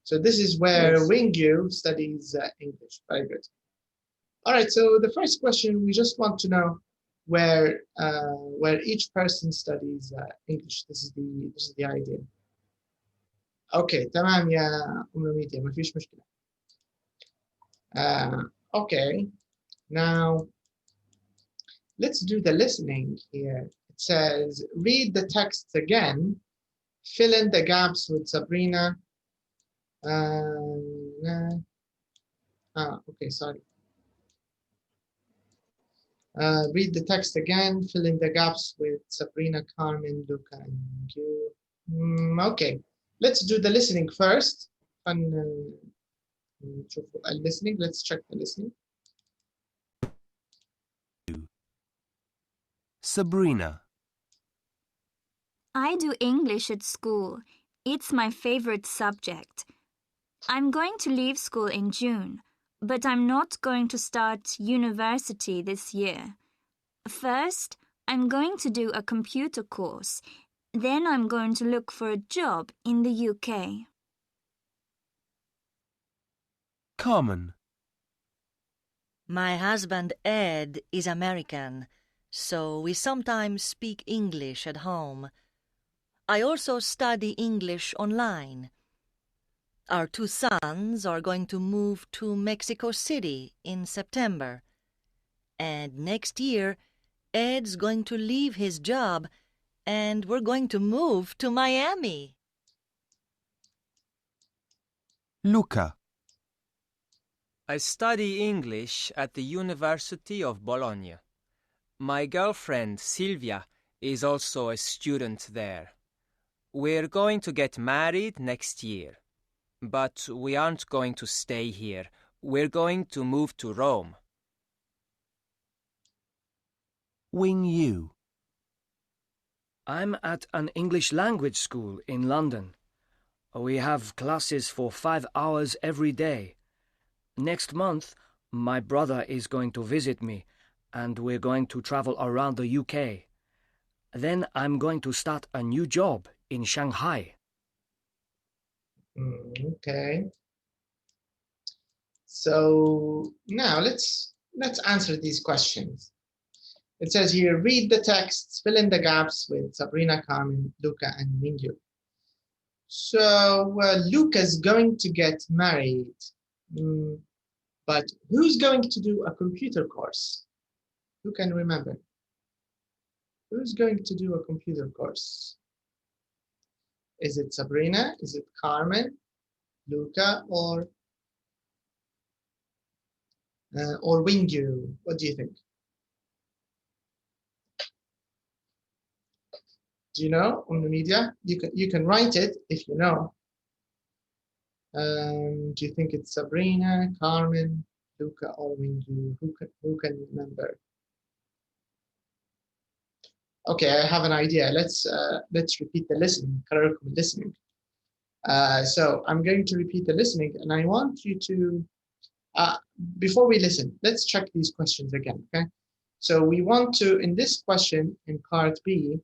So this is where Yes. Wingyu studies English. Very good. All right, so the first question, we just want to know where each person studies English. This is the idea. Okay, تمام يا أم ميديا ما فيش مشكلة. Okay, now let's do the listening here. It says, read the text again, fill in the gaps with Sabrina. Okay, sorry. Read the text again, fill in the gaps with Sabrina, Carmen, Luca, and you. Okay, let's do the listening first. Listening. Let's check the listening. Sabrina. I do English at school. It's my favorite subject. I'm going to leave school in June, but I'm not going to start university this year. First, I'm going to do a computer course. Then I'm going to look for a job in the UK. Common. My husband Ed is American, so we sometimes speak English at home. I also study English online. Our two sons are going to move to Mexico City in September. And next year, Ed's going to leave his job and we're going to move to Miami. Luca. I study English at the University of Bologna. My girlfriend Silvia is also a student there. We're going to get married next year. But we aren't going to stay here. We're going to move to Rome. Wing you. I'm at an English language school in London. We have classes for 5 hours every day. Next month, my brother is going to visit me, and we're going to travel around the UK. Then I'm going to start a new job in Shanghai. Okay. So now let's answer these questions. It says here, read the texts, fill in the gaps with Sabrina, Carmen, Luca, and Mingyu. So Luca's going to get married, but who's going to do a computer course? Who can remember? Who's going to do a computer course? Is it Sabrina? Is it Carmen, Luca, or Wingyu? What do you think? Do you know on the media? You can write it if you know. Do you think it's Sabrina, Carmen, Luca, or Wingyu? Who can remember? Okay, I have an idea. Let's repeat the listening. Listening. So I'm going to repeat the listening, and I want you to before we listen, let's check these questions again. Okay. So we want to, in this question in part B,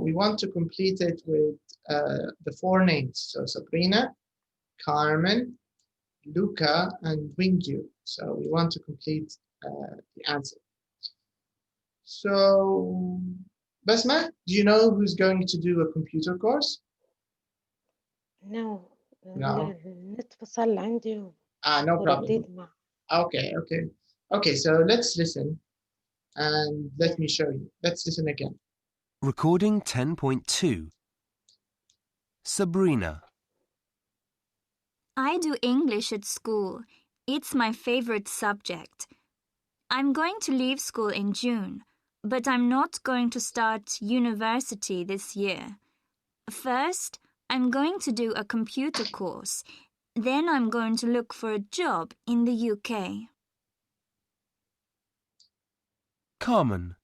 we want to complete it with the 4 names. So Sabrina, Carmen, Luca, and Wingyu. So we want to complete the answer. So Basma, do you know who's going to do a computer course? No. No. النت فصل عندي No problem. ورديت معه. Okay, so let's listen and let me show you. Let's listen again. Recording 10.2. Sabrina. I do English at school. It's my favorite subject. I'm going to leave school in June, but I'm not going to start university this year. First, I'm going to do a computer course. Then I'm going to look for a job in the UK. Common.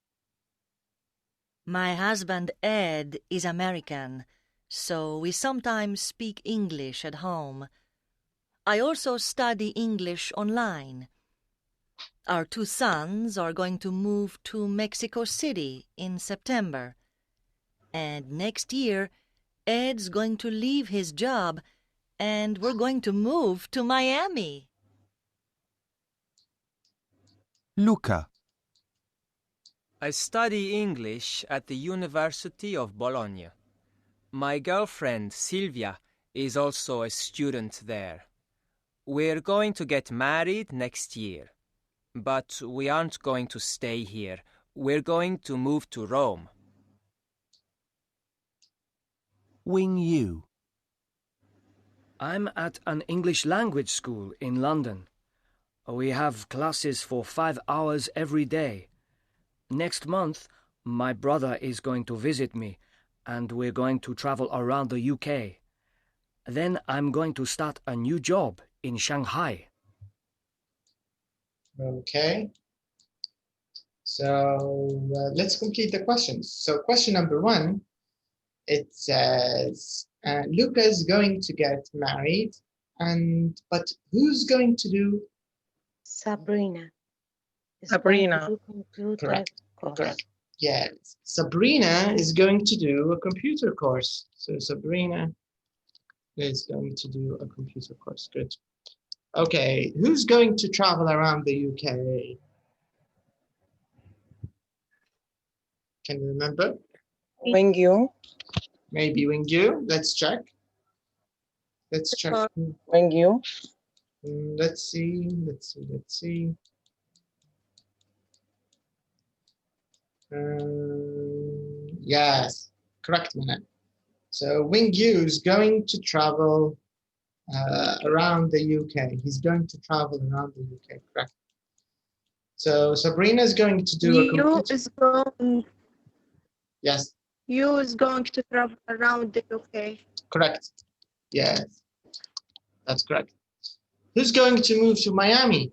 My husband Ed is American, so we sometimes speak English at home. I also study English online. Our two sons are going to move to Mexico City in September. And next year, Ed's going to leave his job and we're going to move to Miami. Luca. I study English at the University of Bologna. My girlfriend Silvia is also a student there. We're going to get married next year. But we aren't going to stay here. We're going to move to Rome. Wing you. I'm at an English language school in London. We have classes for 5 hours every day. Next month, my brother is going to visit me, and we're going to travel around the UK. Then I'm going to start a new job in Shanghai. Okay. So let's complete the questions. So question number 1, it says, Luca's going to get married, but who's going to do? Sabrina. Sabrina. Computer Correct. course. Correct. Yes, Sabrina is going to do a computer course. So Sabrina is going to do a computer course. Good. Okay, who's going to travel around the UK? Can you remember? Wingyu. Maybe Wingyu. Let's check. Let's check. Wingyu. Let's see. Yes, correct, Mana. So Wingyu is going to travel around the UK. He's going to travel around the UK, correct. So Sabrina is going to do a computer. Yes. You is going to travel around the UK. Correct. Yes, that's correct. Who's going to move to Miami?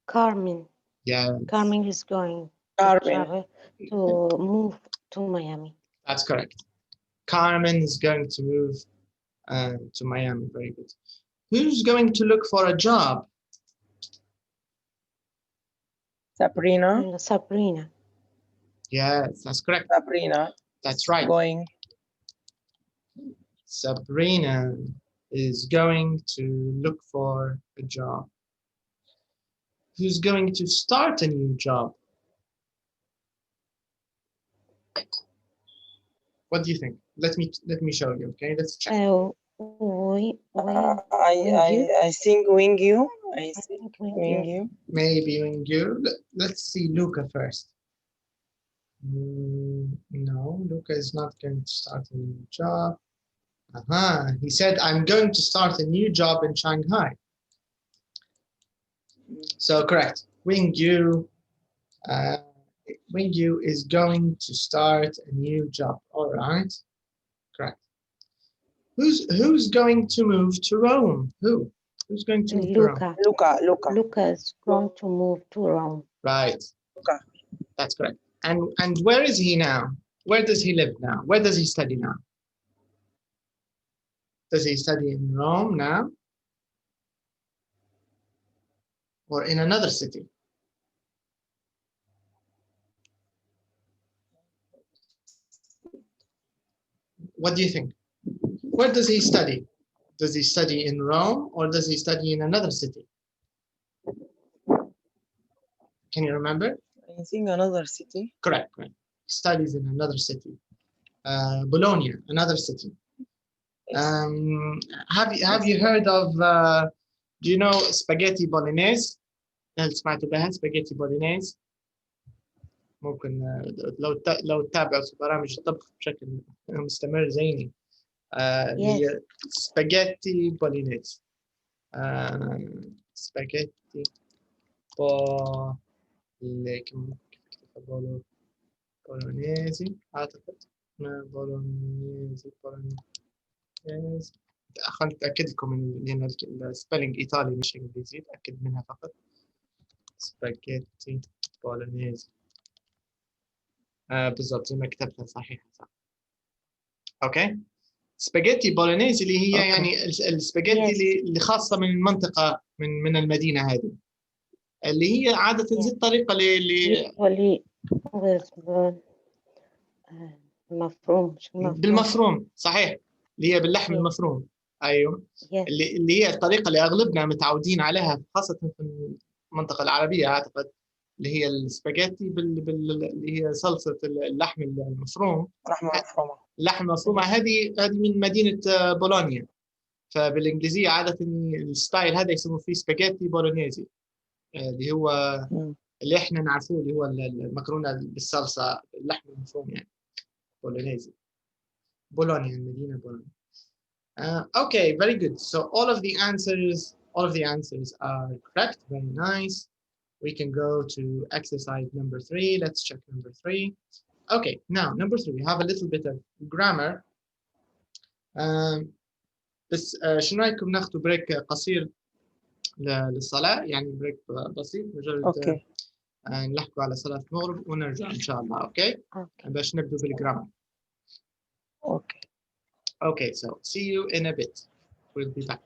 Carmen. Yeah. Carmen is going to travel to move to Miami. That's correct. Carmen is going to move to Miami. Very good. Who's going to look for a job? Sabrina. Sabrina. Yes, that's correct. Sabrina. That's right. Going. Sabrina is going to look for a job. Who's going to start a new job? What do you think? Let me show you. Okay, let's check. I think Wingyu. I think Wingyu. Maybe Wingyu. Let's see Luca first. No, Luca is not going to start a new job. He said, I'm going to start a new job in Shanghai. So correct. Wingyu is going to start a new job. All right. Correct. Who's going to move to Rome? Who's going to move to Rome? Luca is going to move to Rome. Right. Luca. That's correct. And where is he now? Where does he live now? Where does he study now? Does he study in Rome now? Or in another city? What do you think? Where does he study? Does he study in Rome or does he study in another city? Can you remember? I think another city. Correct. He studies in another city. Bologna, another city. Have you heard of do you know spaghetti bolognese? هل سمعتوا بها spaghetti bolognese؟ ممكن لو تتابعوا برامج الطبخ بشكل مستمر زيني. هي spaghetti bolognese. spaghetti bolognese أعتقد. بولونيزي. خليني أتأكد لكم لأن السبيلنج إيطالي مش إنجليزي، أتأكد منها فقط. سباجيتي بولونيزي. بالضبط زي ما كتبتها صحيح صح. أوكي. سباجيتي بولونيزي اللي هي يعني السباجيتي اللي خاصة من المنطقة من المدينة هذه، اللي هي عادة زي الطريقة اللي مفروم. بالمفروم صحيح، اللي هي باللحم المفروم. ايوه اللي هي الطريقه اللي اغلبنا متعودين عليها خاصه في المنطقه العربيه اعتقد، اللي هي السباجيتي اللي هي صلصه اللحم المفروم. اللحم المفرومه هذه من مدينه بولونيا، فبالانجليزيه عاده الستايل هذا يسموه فيه سباجيتي بولونيزي، اللي هو اللي احنا نعرفوه اللي هو المكرونه بالصلصه اللحم المفروم يعني بولونيزي. Bologna, Medina Bologna. Okay, very good. So all of the answers are correct. Very nice. We can go to exercise number 3. Let's check number 3. Okay, now number 3. We have a little bit of grammar. بس شنو رايكم ناخذ بريك قصير للصلاة؟ يعني بريك بسيط مجرد نلحقوا على صلاة المغرب ونرجع إن شاء الله. Okay. باش نبدأ بالجرامر. Okay, so see you in a bit. We'll be back.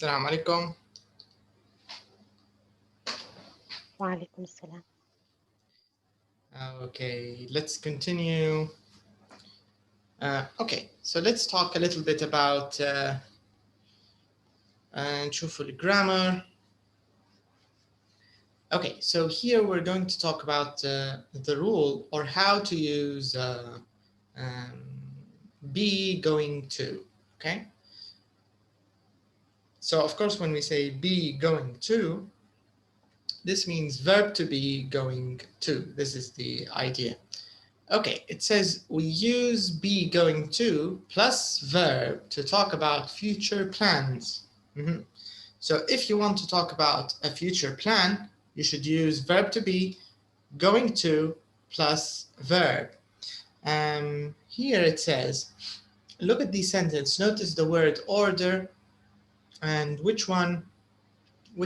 السلام عليكم. وعليكم السلام. Okay, let's continue. Okay, so let's talk a little bit about نشوف grammar. Okay, so here we're going to talk about the rule or how to use be going to, okay? So of course, when we say be going to, this means verb to be going to. This is the idea. Okay, it says we use be going to plus verb to talk about future plans. So if you want to talk about a future plan, you should use verb to be going to plus verb. Here it says, look at the sentence, notice the word order and which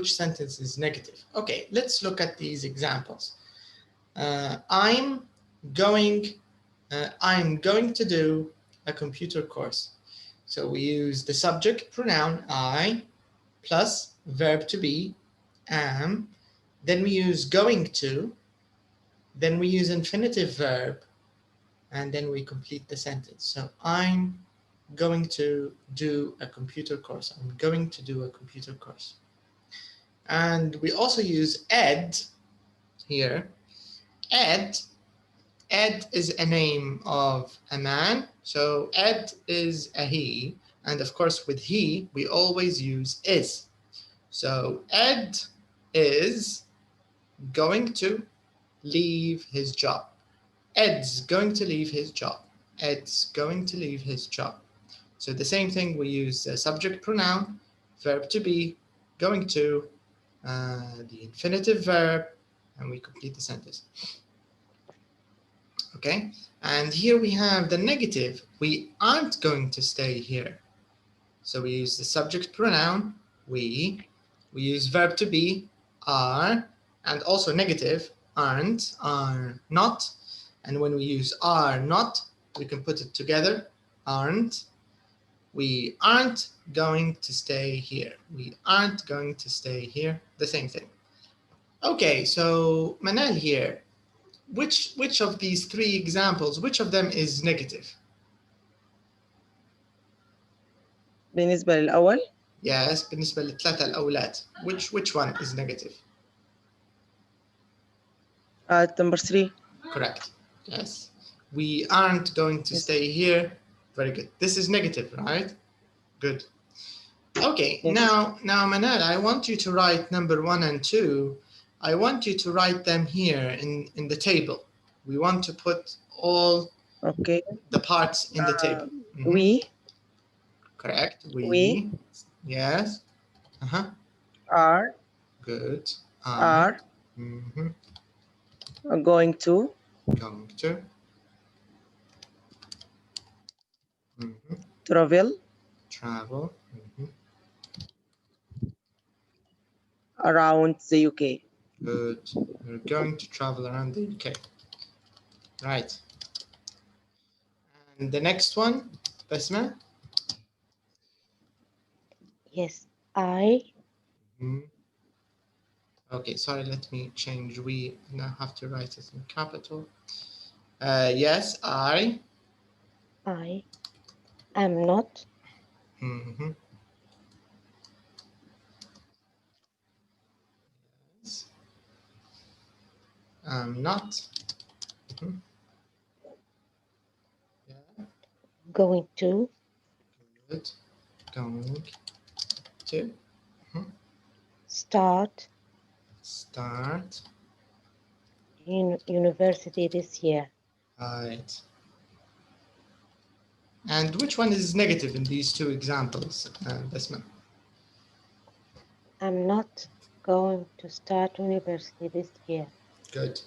sentence is negative. Okay, let's look at these examples. I'm going to do a computer course. So we use the subject pronoun I plus verb to be am, then we use going to, then we use infinitive verb, and then we complete the sentence. So I'm going to do a computer course. I'm going to do a computer course. And we also use ed here. Ed is a name of a man. So Ed is a he. And of course, with he, we always use is. So Ed is going to leave his job. Ed's going to leave his job. Ed's going to leave his job. So the same thing, we use the subject pronoun, verb to be, going to, the infinitive verb, and we complete the sentence. Okay, and here we have the negative. We aren't going to stay here. So we use the subject pronoun, we use verb to be, are, and also negative, aren't, are not. And when we use are not, we can put it together, aren't. We aren't going to stay here. We aren't going to stay here. The same thing. Okay, so Manal here, which of these three examples, which of them is negative? بالنسبة للأول. Yes, بالنسبة للثلاثة الأولاد. Which one is negative? Number 3. Correct. Yes. We aren't going to stay here. Very good. This is negative, right? Good. Okay, yes. Now Manal, I want you to write number 1 and 2. I want you to write them here in the table. We want to put all the parts in the table. We. Correct. We. Yes. Are. Good. Are. Going to. Going to. Travel. Travel. Around the UK. Good. We're going to travel around the UK. Right. And the next one, Basma? Yes, I. Okay, sorry, let me change. We now have to write it in capital. Yes, I am not. Yes. I'm not. Yeah. Going to. Good. Going to. Start. In university this year. Right. And which one is negative in these two examples, Basma? I'm not going to start university this year. Good.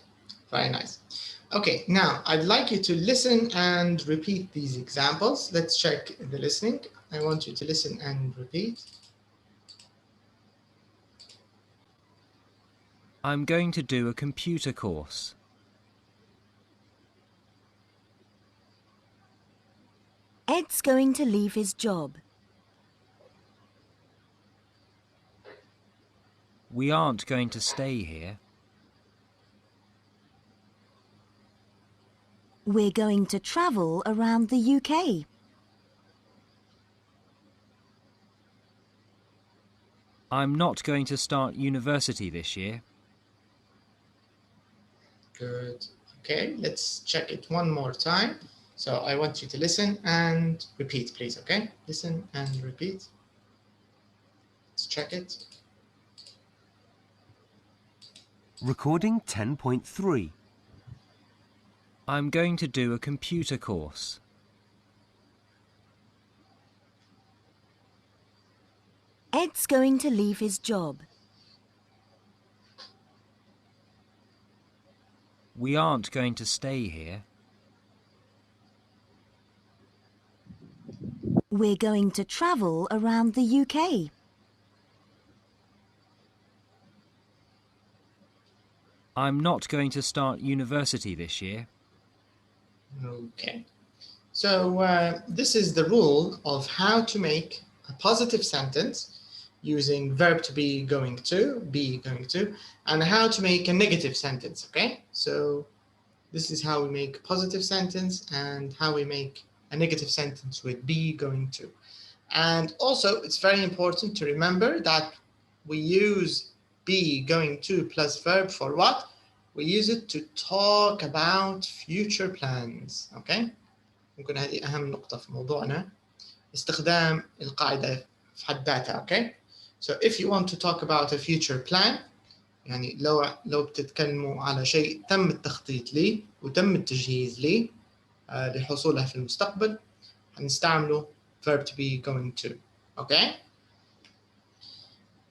Very nice. Okay, now I'd like you to listen and repeat these examples. Let's check the listening. I want you to listen and repeat. I'm going to do a computer course. Ed's going to leave his job. We aren't going to stay here. We're going to travel around the UK. I'm not going to start university this year. Good. Okay, let's check it one more time. So I want you to listen and repeat, please, okay? Listen and repeat. Let's check it. Recording 10.3. I'm going to do a computer course. Ed's going to leave his job. We aren't going to stay here. We're going to travel around the UK. I'm not going to start university this year. Okay. So this is the rule of how to make a positive sentence using verb to be going to, and how to make a negative sentence, okay? So this is how we make a positive sentence and how we make a negative sentence with be going to. And also, it's very important to remember that we use be going to plus verb for what? We use it to talk about future plans, okay? ممكن هذه أهم نقطة في موضوعنا استخدام القاعدة في حد ذاتها, okay? So if you want to talk about a future plan, يعني لو بتتكلموا على شيء تم التخطيط ليه وتم التجهيز ليه لحصوله في المستقبل, هنستعمله verb to be going to, okay?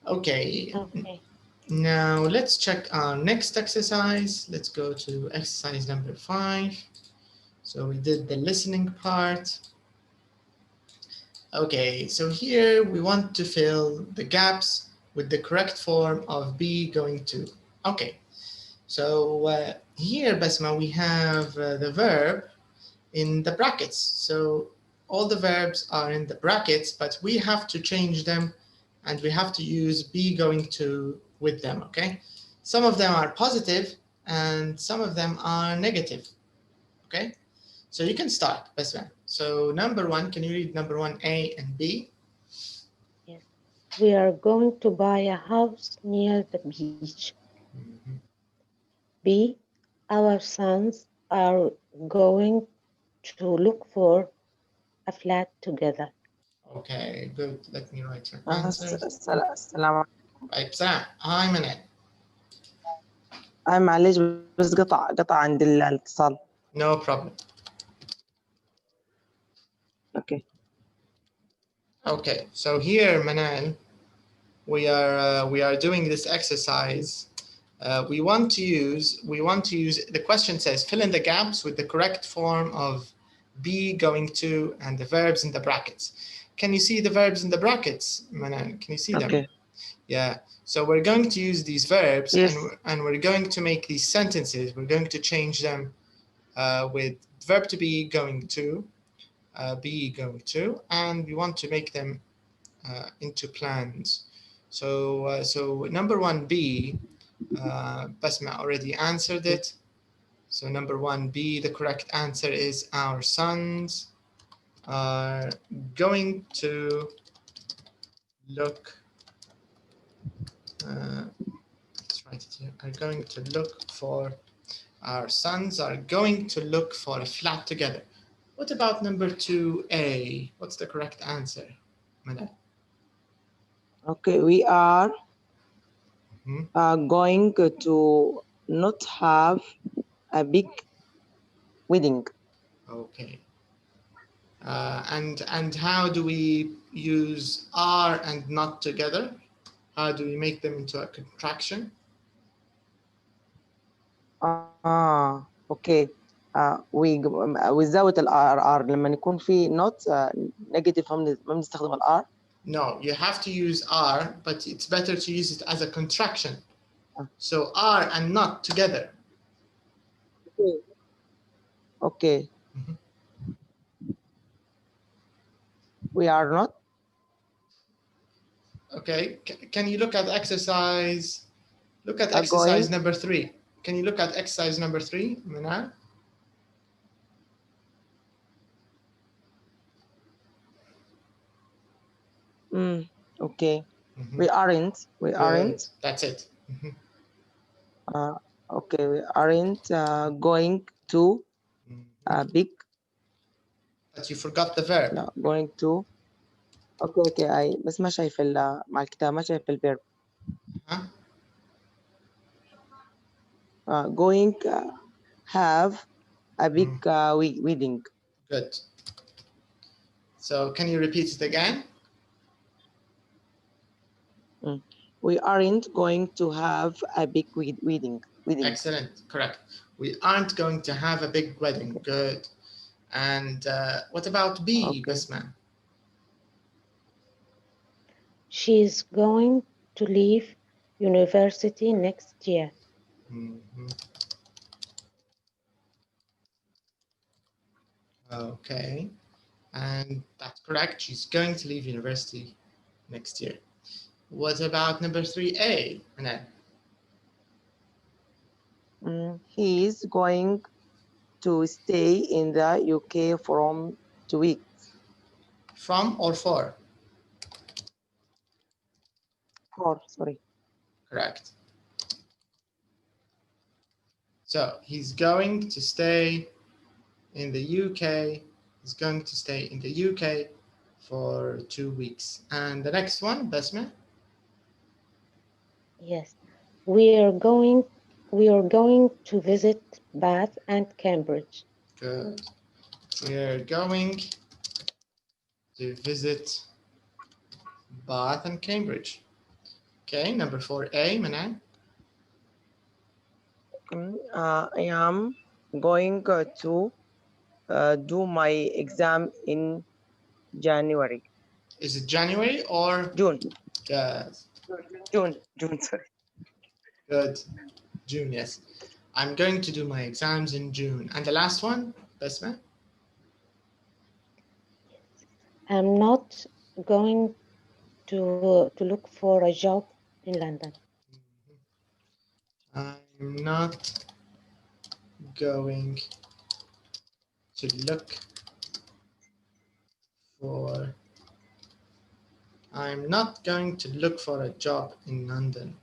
Okay. Okay. Now let's check our next exercise. Let's go to exercise number 5. So we did the listening part. Okay, so here we want to fill the gaps with the correct form of be going to. Okay, so here, Basma, we have the verb in the brackets. So all the verbs are in the brackets, but we have to change them and we have to use be going to with them, okay? Some of them are positive and some of them are negative, okay? So you can start, Basma. So number 1, can you read number 1A and B? Yes. We are going to buy a house near the beach. B. Our sons are going to look for a flat together. Okay, good. Let me write your answers. السلام عليكم. طيب سلام. Hi, Manal. معلش بس قطع عند الاتصال. No problem. Okay. Okay, so here, Manal, we are doing this exercise. We want to use. The question says fill in the gaps with the correct form of be going to and the verbs in the brackets. Can you see the verbs in the brackets, Manal? Can you see them? Okay. Yeah. So we're going to use these verbs, Yes. and we're going to make these sentences. We're going to change them with verb to be going to, and we want to make them into plans. So number 1B, Basma already answered it. So number 1B, the correct answer is our sons are going to look. Let's write it here. Our sons are going to look for a flat together. What about number 2A? What's the correct answer, Manal? Okay, we are going to not have a big wedding. Okay. And how do we use are and not together? How do we make them into a contraction? Okay. We without الR لما يكون في not negative ما بنستخدم الR. No, you have to use are, but it's better to use it as a contraction. So are and not together. Okay. We are not. Okay, can you look at exercise? Look at exercise Going. number 3. Can you look at exercise number 3, Manal? Okay. Mhm. We aren't. We Good. aren't. That's it. Mhm. Okay. We aren't going to big. But you forgot the verb. لا going to. اوكي اي بس ما شايف مع الكتاب ما شايف الفيرب. Huh? Going have a big wedding. Good. So can you repeat it again? We aren't going to have a big wedding. Excellent. Correct. We aren't going to have a big wedding. Good. And what about B, Okay. Basma? She's going to leave university next year. Mhm. Okay. And that's correct. She's going to leave university next year. What about number 3A, Manal? He's going to stay in the UK from 2 weeks. From or for? For, sorry. Correct. So he's going to stay in the UK. He's going to stay in the UK for 2 weeks. And the next one, Basma? Yes. We are going to visit Bath and Cambridge. Good. We're going to visit Bath and Cambridge. Okay, number 4A, Manan. I am going to do my exam in January. Is it January or? June. Yes. June, sorry. Good. June, yes. I'm going to do my exams in June. And the last one, Basma? I'm not going to look for a job in London. I'm not going to look for. I'm not going to look for a job in London.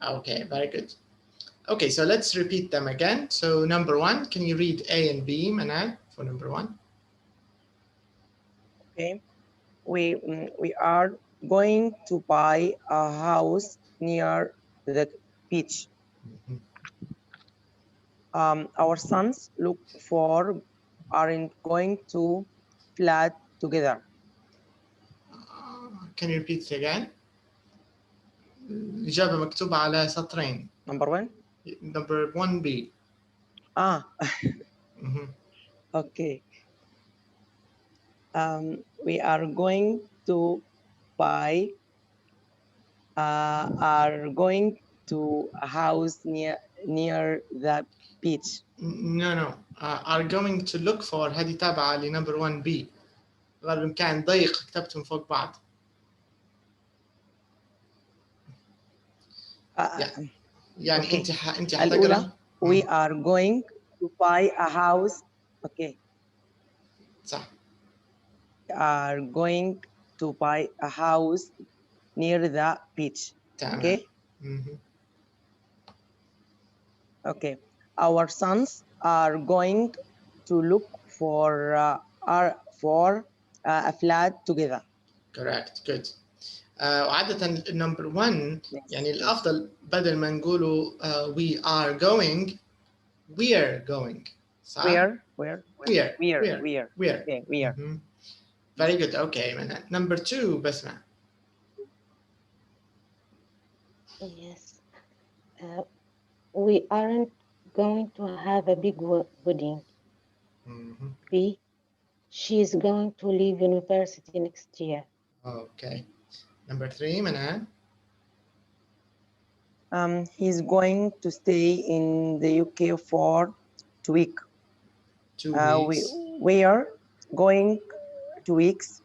Okay, very good. Okay, so let's repeat them again. So number 1, can you read A and B, Manal, for number 1? Okay. We are going to buy a house near the beach. Our sons aren't going to flat together. Can you repeat it again? الإجابة مكتوبة على سطرين. Number 1? Number 1B. Okay. We are going to buy a house near the beach. No. Are going to look for هذه تابعة لنمبر 1B. غير الإمكان ضيق كتبتهم فوق بعض. يعني okay. أنت حتقرأ. We are going to buy a house. Okay. صح. We are going to buy a house near the beach. تمام. Okay. Okay. Our sons are going to look for a flat together. Correct. Good. وعادة number 1 يعني الأفضل بدل ما نقولوا we are going, we're going. صح؟ We're. Okay, we are. Very good. Okay, number 2, Basma. Yes. We aren't going to have a big wedding. B. She's going to leave university next year. Okay. Number 3, Manan. He's going to stay in the UK for 2 weeks. 2 weeks. We are going 2 weeks.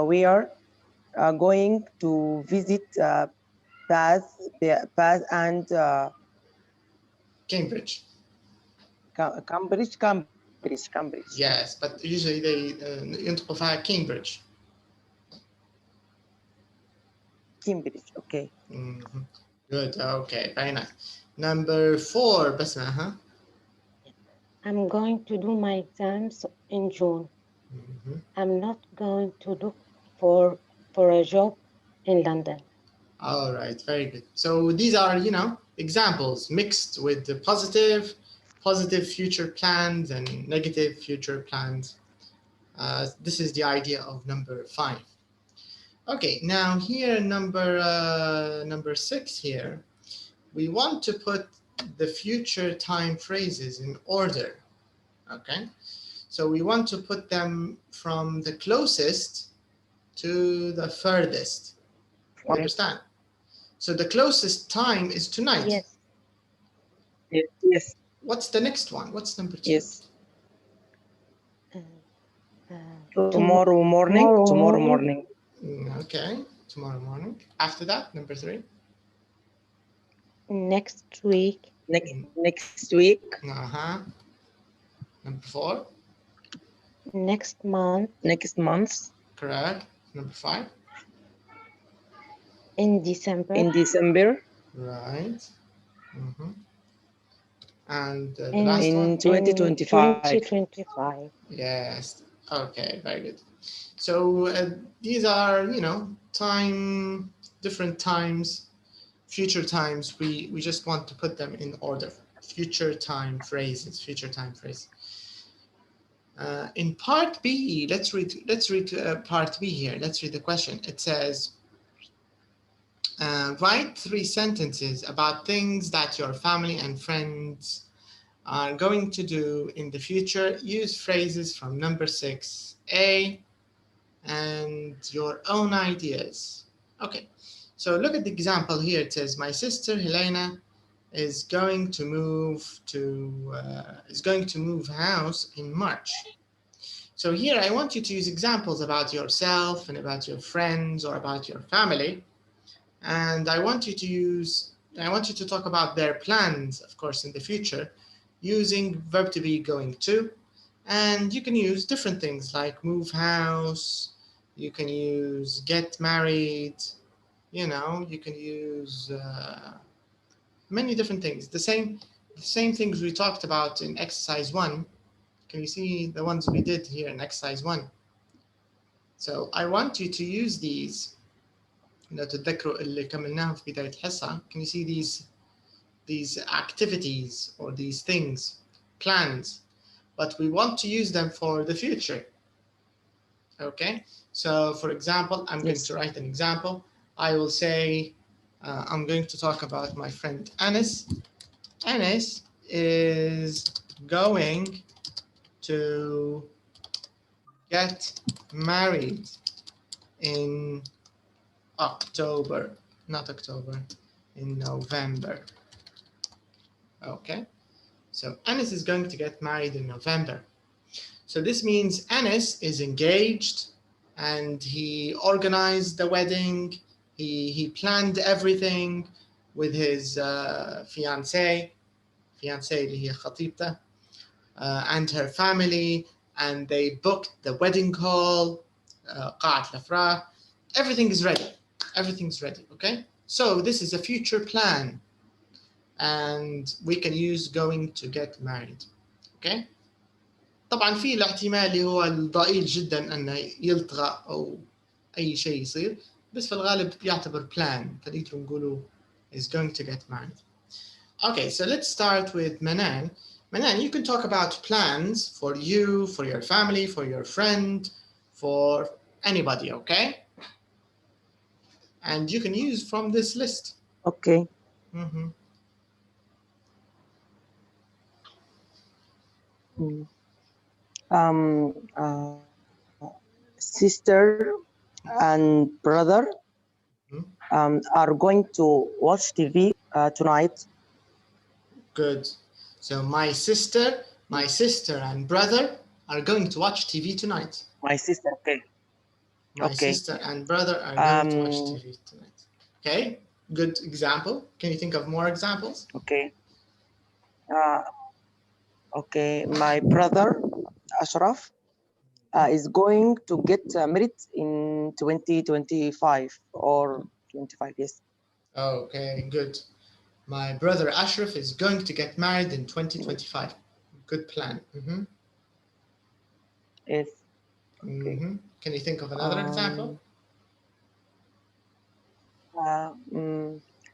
We are going to visit Bath and Cambridge. Cambridge. Yes, but usually they ينطقوا فيها Cambridge. Cambridge, okay. Good, okay, very nice. Number 4, Basma, huh? I'm going to do my exams in June. I'm not going to look for a job in London. All right, very good. So these are, you know, examples mixed with the positive future plans and negative future plans. This is the idea of number 5. Okay, now here number 6 here, we want to put the future time phrases in order. Okay, so we want to put them from the closest to the furthest. You understand? So the closest time is tonight. Yes. Yes. What's the next one? What's number 2? Yes. Tomorrow morning. Okay, tomorrow morning. After that, number 3. Next week. Next week. Number 4. Next month. Next month. Correct. Number 5. In December. In December. Right. And the in, last one? In 2025. 2025. Yes. Okay, very good. So these are, you know, different times, future times. We just want to put them in order. Future time phrases. In part B, let's read part B here. Let's read the question. It says, write 3 sentences about things that your family and friends are going to do in the future. Use phrases from number 6A and your own ideas. Okay, so look at the example here. It says, my sister Helena is going to move house in March. So here I want you to use examples about yourself and about your friends or about your family. And I want you to talk about their plans, of course, in the future, using verb to be going to. And you can use different things like move house, you can use get married, you know, you can use many different things. The same things we talked about in exercise 1. Can you see the ones we did here in exercise 1? So I want you to use these. لو تتذكروا اللي كملناهم في بداية الحصة. Can you see these activities or these things, plans, but we want to use them for the future. Okay, so for example, I'm going to write an example. I will say, I'm going to talk about my friend Anis. Anis is going to get married in in November. Okay, so Anis is going to get married in November. So this means Anis is engaged and he organized the wedding. He planned everything with his fiancée اللي هي خطيبته, and her family, and they booked the wedding hall, قاعة الأفراح. Everything is ready. Everything's ready, okay? So this is a future plan, and we can use going to get married, okay? طبعا في الاحتمال اللي هو الضئيل جدا أنه يلتغى أو أي شيء يصير، بس في الغالب يعتبر plan، فنقدر نقوله is going to get married. Okay, so let's start with Manan. Manan, you can talk about plans for you, for your family, for your friend, for anybody, okay? And you can use from this list. Okay. Sister and brother are going to watch TV tonight. Good. So my sister and brother are going to watch TV tonight. My sister, okay. My Okay. sister and brother are going to watch TV tonight. Okay, good example. Can you think of more examples? Okay. Okay. My brother Ashraf is going to get married in 2025 or 25. Yes. Okay, good. My brother Ashraf is going to get married in 2025. Good plan. Yes. Okay. Can you think of another example?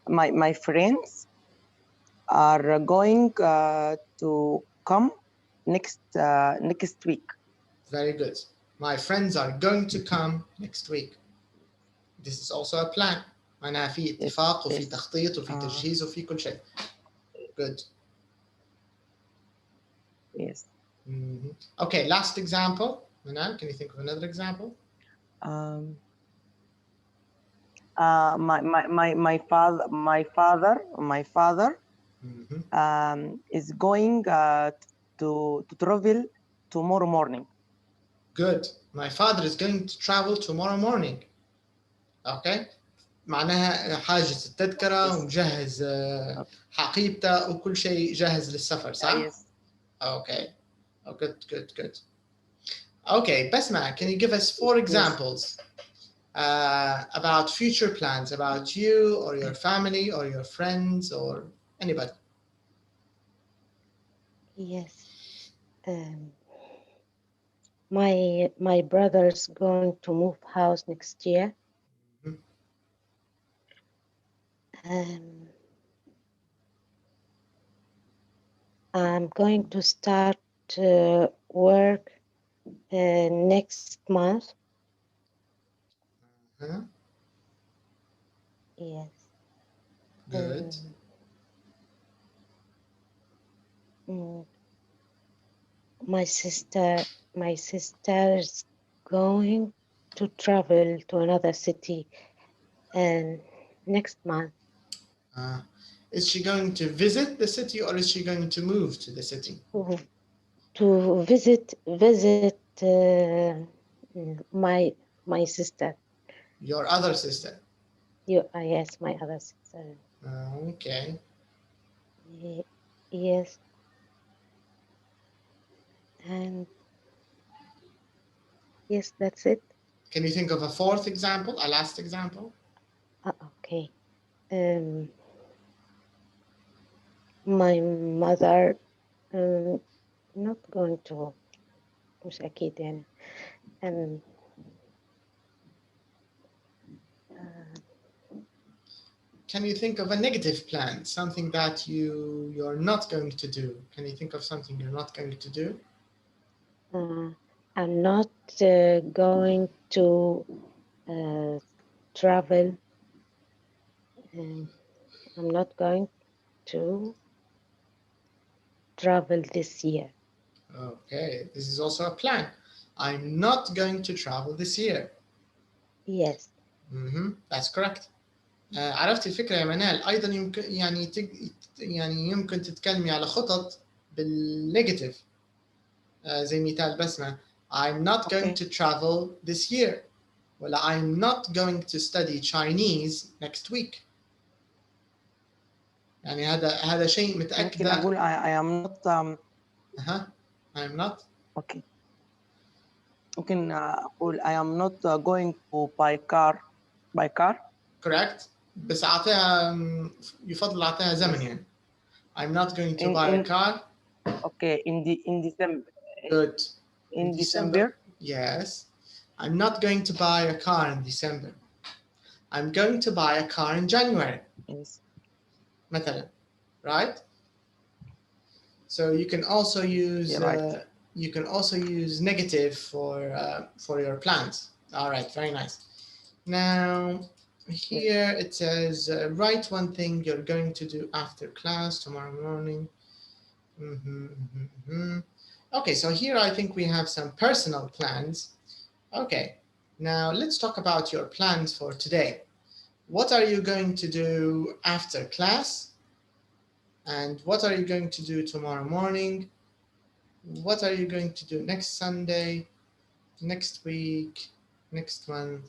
My friends are going to come next week. Very good. My friends are going to come next week. This is also a plan. معناها في اتفاق وفي تخطيط وفي تجهيز وفي كل شيء. Good. Yes. Okay, last example. Manal, can you think of another example? My father is going to travel tomorrow morning. Good. My father is going to travel tomorrow morning. Okay. معناها حاجز التذكرة ومجهز حقيبته وكل شيء جاهز للسفر صح؟ Yes. Okay. Oh, good. Okay, Basma, can you give us 4 examples about future plans about you or your family or your friends or anybody? Yes. My brother's going to move house next year. I'm going to start work next month. Yes. Good. My sister's going to travel to another city next month. Is she going to visit the city or is she going to move to the city? To visit my sister. Your other sister? Yes, my other sister. Okay. Yes. And yes, that's it. Can you think of a 4th example, a last example? Okay. My mother not going to مش أكيد يعني Can you think of a negative plan, something that you're not going to do? Can you think of something you're not going to do? I'm not going to travel. I'm not going to travel this year. Okay, this is also a plan. I'm not going to travel this year. Yes. That's correct. عرفتي الفكرة يا منال. أيضا يمكن يمكن تتكلمي على خطط بالنيجاتيف زي مثال بسمة. I'm not going to travel this year. ولا I'm not going to study Chinese next week. يعني هذا شيء متأكدة. ممكن أقول I am not I'm not. Okay. ممكن أقول I am not going to buy car. Correct. بس أعطيها يفضل أعطيها زمن يعني. I'm not going to buy a car. Okay, in December. Good. In December? Yes. I'm not going to buy a car in December. I'm going to buy a car in January. Yes. مثلا. Right? So you can also use negative for your plans. All right, very nice. Now here it says write one thing you're going to do after class tomorrow morning. Okay, so here I think we have some personal plans. Okay, now let's talk about your plans for today. What are you going to do after class? And what are you going to do tomorrow morning? What are you going to do next Sunday, next week, next month,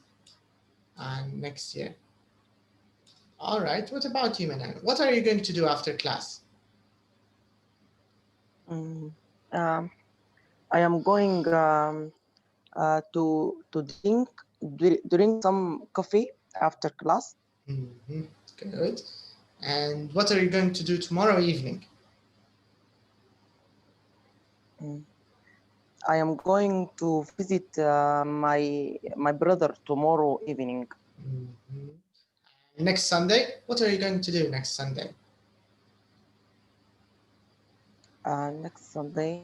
and next year. All right. What about you, Manan? What are you going to do after class? I am going to drink some coffee after class. Good. And what are you going to do tomorrow evening? I am going to visit my brother tomorrow evening. Next Sunday, what are you going to do next Sunday? Next Sunday,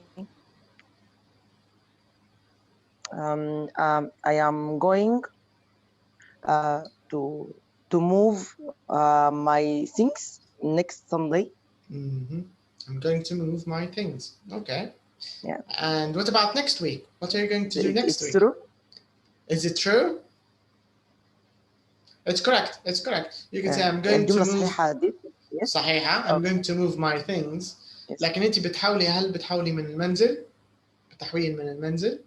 I am going to move my things next Sunday. I'm going to move my things. Okay. Yeah. And what about next week? What are you going to do next week? True? Is it true? It's correct. It's correct. You can say I'm going to move. Yes. صحيحة. I'm going to move my things. Yes. لكن أنت بتحاولي هل بتحاولي من المنزل؟ بتحويل من المنزل؟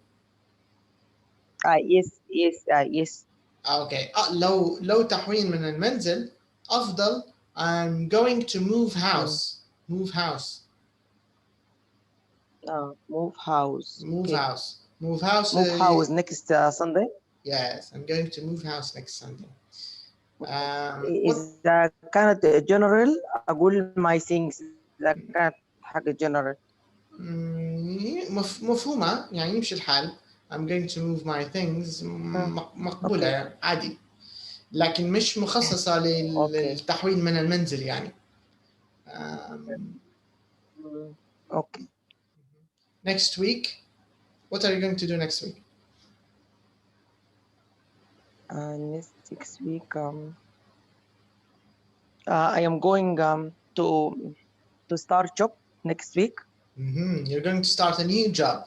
Yes. Okay. لو تحويل من المنزل أفضل. I'm going to move house. Move house. Move house. Move Okay. house. Move house. Move house next Sunday. Yes, I'm going to move house next Sunday. إذا كانت general أقول my things. إذا كانت حاجة general. مفهومة يعني يمشي الحال. I'm going to move my things مقبولة okay. عادي. لكن مش مخصصة للتحويل من المنزل يعني. Okay. Next week, what are you going to do next week? Next week, I am going to start job next week. You're going to start a new job.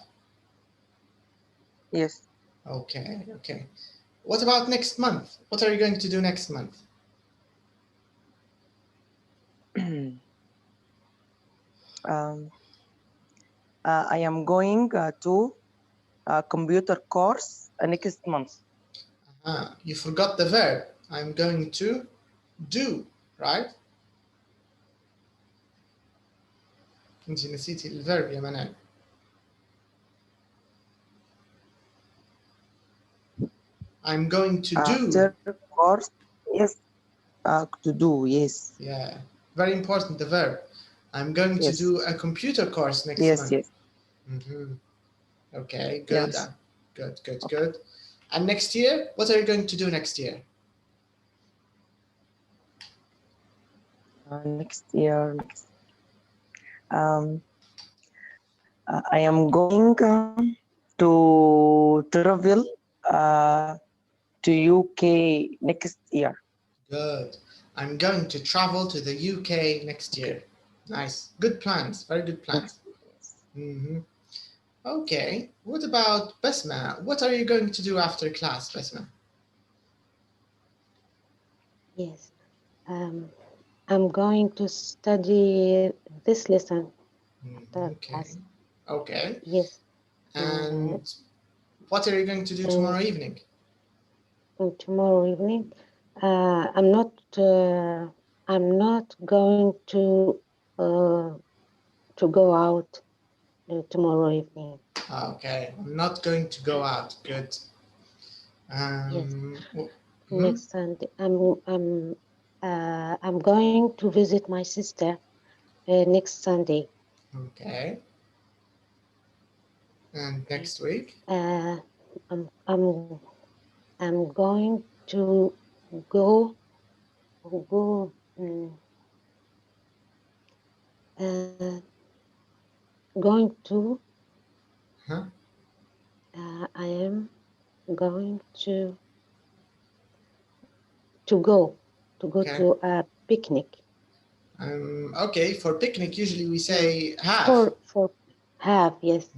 Yes. Okay. What about next month? What are you going to do next month? I am going to a computer course next month. You forgot the verb. I'm going to do, right? انت نسيتي الverb يا منال. I'm going to do. Course, yes. To do, yes. Yeah, very important, the verb. I'm going to do a computer course next month. Yes. Okay, good. Yes. Good. And next year, what are you going to do next year? Next year, I am going to travel to UK next year. Good. I'm going to travel to the UK next year. Nice. Good plans. Very good plans. Okay. What about Basma? What are you going to do after class, Basma? Yes. I'm going to study this lesson. Okay. Yes. And what are you going to do tomorrow evening? Tomorrow evening, I'm not going to go out tomorrow evening. Okay, I'm not going to go out. Good. Yes. Next Sunday, I'm going to visit my sister next Sunday. Okay. And next week? I'm going to go going to I am going to go to a picnic. Okay, for picnic usually we say have. For have, yes.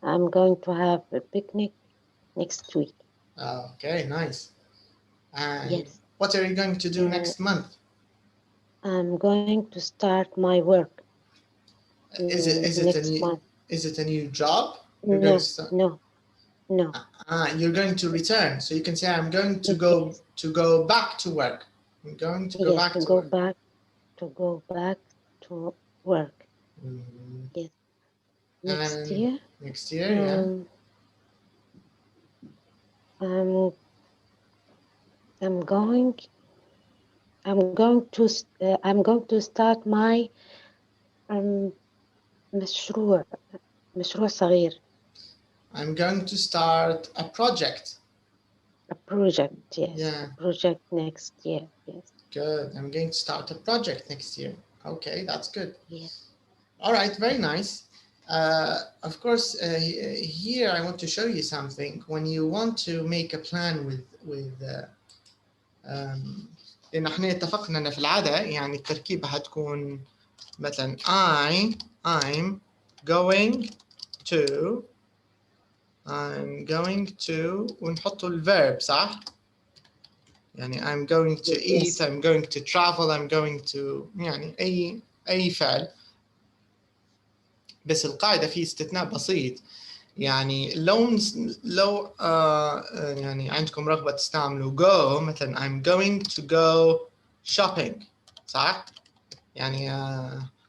I'm going to have a picnic next week. Okay, nice. And yes. What are you going to do next month? I'm going to start my work. Is it a new job? No. No. You're going to return. So you can say, I'm going to go back to work. I'm going to go back to work. To go back to work. Yes. Next year. Next year, yeah. I'm going to start my مشروع صغير. I'm going to start a project. A project, yes. Yeah. A project next year, yes. Good. I'm going to start a project next year. Okay, that's good. Yes. All right, very nice. Of course, here I want to show you something. When you want to make a plan with لأن احنا اتفقنا إن في العادة يعني التركيبة هتكون مثلا I'm going to ونحط الverb صح؟ يعني I'm going to eat, I'm going to travel, I'm going to يعني أي فعل. بس القاعدة في استثناء بسيط. يعني لو يعني عندكم رغبة تستعملوا go مثلا I'm going to go shopping صح؟ يعني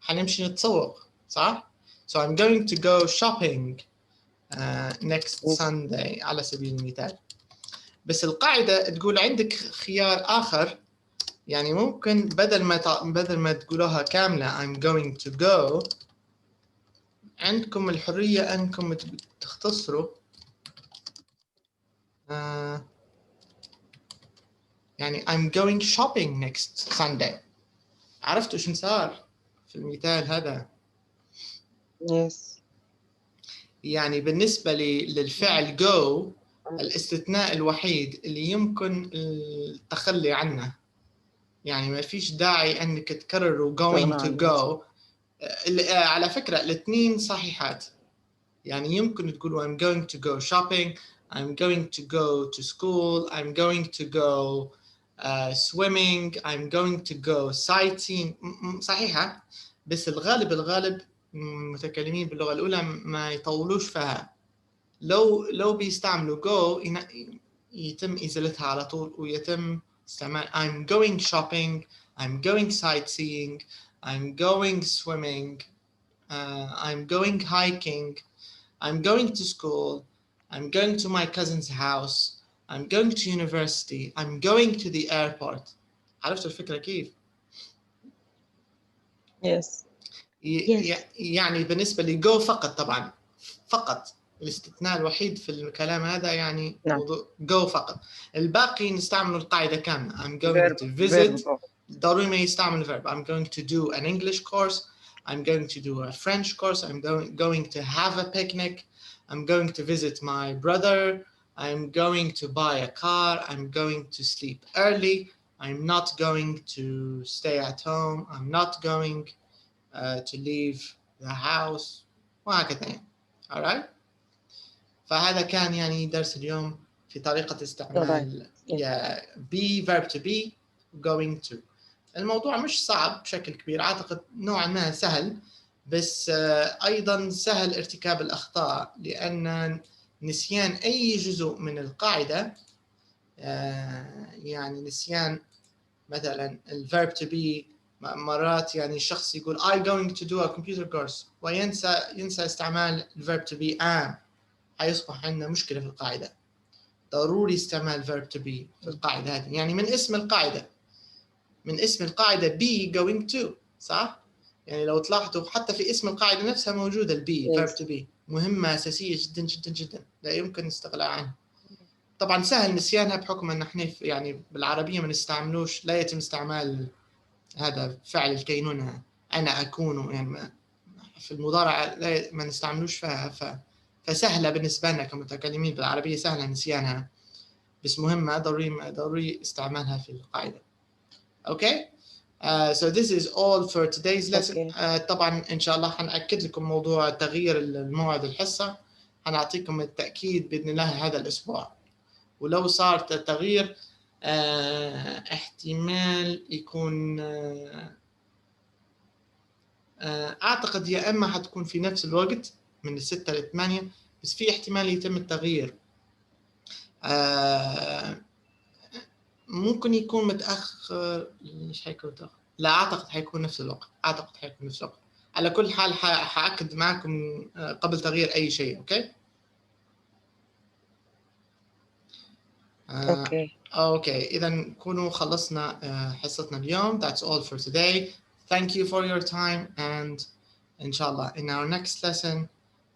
حنمشي نتسوق صح؟ So I'm going to go shopping next Sunday على سبيل المثال. بس القاعدة تقول عندك خيار آخر. يعني ممكن بدل ما تقولوها كاملة I'm going to go عندكم الحرية أنكم تختصروا يعني I'm going shopping next Sunday. عرفتوا شو صار في المثال هذا؟ Yes. يعني بالنسبة للفعل go الاستثناء الوحيد اللي يمكن التخلي عنه. يعني ما فيش داعي أنك تكرروا going to go. على فكرة الاثنين صحيحات. يعني يمكن تقولوا I'm going to go shopping, I'm going to go to school, I'm going to go swimming, I'm going to go sightseeing. صحيحة. بس الغالب المتكلمين باللغة الأولى ما يطولوش فيها. لو بيستعملوا go يتم إزالتها على طول ويتم استعمال I'm going shopping, I'm going sightseeing, I'm going swimming, I'm going hiking, I'm going to school, I'm going to my cousin's house, I'm going to university, I'm going to the airport. عرفت الفكرة كيف؟ Yes. يعني بالنسبة لي go فقط طبعا فقط الاستثناء الوحيد في الكلام هذا يعني موضوع go فقط. الباقي نستعمل القاعدة كاملة. I'm going to visit. ضروري ما يستعمل verb. I'm going to do an English course. I'm going to do a French course. I'm going to have a picnic. I'm going to visit my brother. I'm going to buy a car. I'm going to sleep early. I'm not going to stay at home. I'm not going to leave the house. وهكذا يعني. Alright. فهذا كان يعني درس اليوم في طريقة استعمال be verb to be going to. الموضوع مش صعب بشكل كبير. أعتقد نوعا ما سهل. بس أيضا سهل ارتكاب الأخطاء لأن نسيان أي جزء من القاعدة يعني نسيان مثلا الverb to be مرات يعني الشخص يقول I'm going to do a computer course وينسى استعمال الverb to be am. هيصبح عندنا مشكلة في القاعدة. ضروري استعمال verb to be في القاعدة هذه. يعني من اسم القاعدة be going to صح؟ يعني لو تلاحظوا حتى في اسم القاعدة نفسها موجودة البي verb to be. مهمة أساسية جدا جدا جدا لا يمكن الاستغناء عنها. طبعا سهل نسيانها بحكم أن احنا يعني بالعربية ما نستعملوش. لا يتم استعمال هذا فعل الكينونة أنا أكون يعني في المضارع ما نستعملوش فيها فسهلة بالنسبة لنا كمتكلمين بالعربية سهلة نسيانها. بس مهمة ضروري استعمالها في القاعدة. Okay. So this is all for today's lesson. طبعا إن شاء الله حنأكد لكم موضوع تغيير الموعد الحصة. حنعطيكم التأكيد بإذن الله هذا الأسبوع. ولو صار التغيير احتمال يكون أعتقد يا إما حتكون في نفس الوقت من 6 ل 8 بس في احتمال يتم التغيير ممكن يكون متأخر. مش حيكون متأخر، لا أعتقد حيكون نفس الوقت. على كل حال حأكد معكم قبل تغيير أي شيء. أوكي؟ أوكي، إذا نكونوا خلصنا حصتنا اليوم. That's all for today. Thank you for your time, and إن شاء الله in our next lesson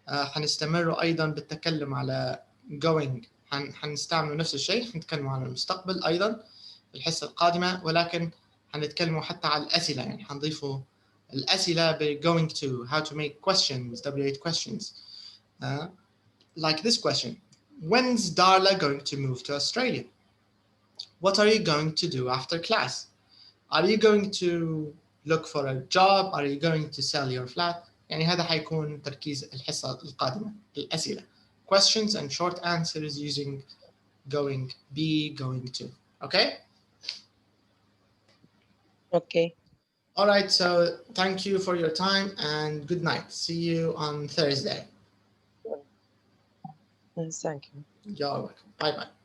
حنستمر أيضا بالتكلم على going. حنستعمل نفس الشيء، حنتكلم عن المستقبل أيضا في الحصة القادمة، ولكن حنتكلموا حتى على الأسئلة. يعني حنضيفوا الأسئلة ب going to, how to make questions, W8 questions. Like this question: when's Darla going to move to Australia? What are you going to do after class? Are you going to look for a job? Are you going to sell your flat? يعني هذا حيكون تركيز الحصة القادمة، الأسئلة. Questions and short answers using going, be, going to. Okay? Okay. All right, so thank you for your time and good night. See you on Thursday. Thank you. You're welcome. Bye-bye.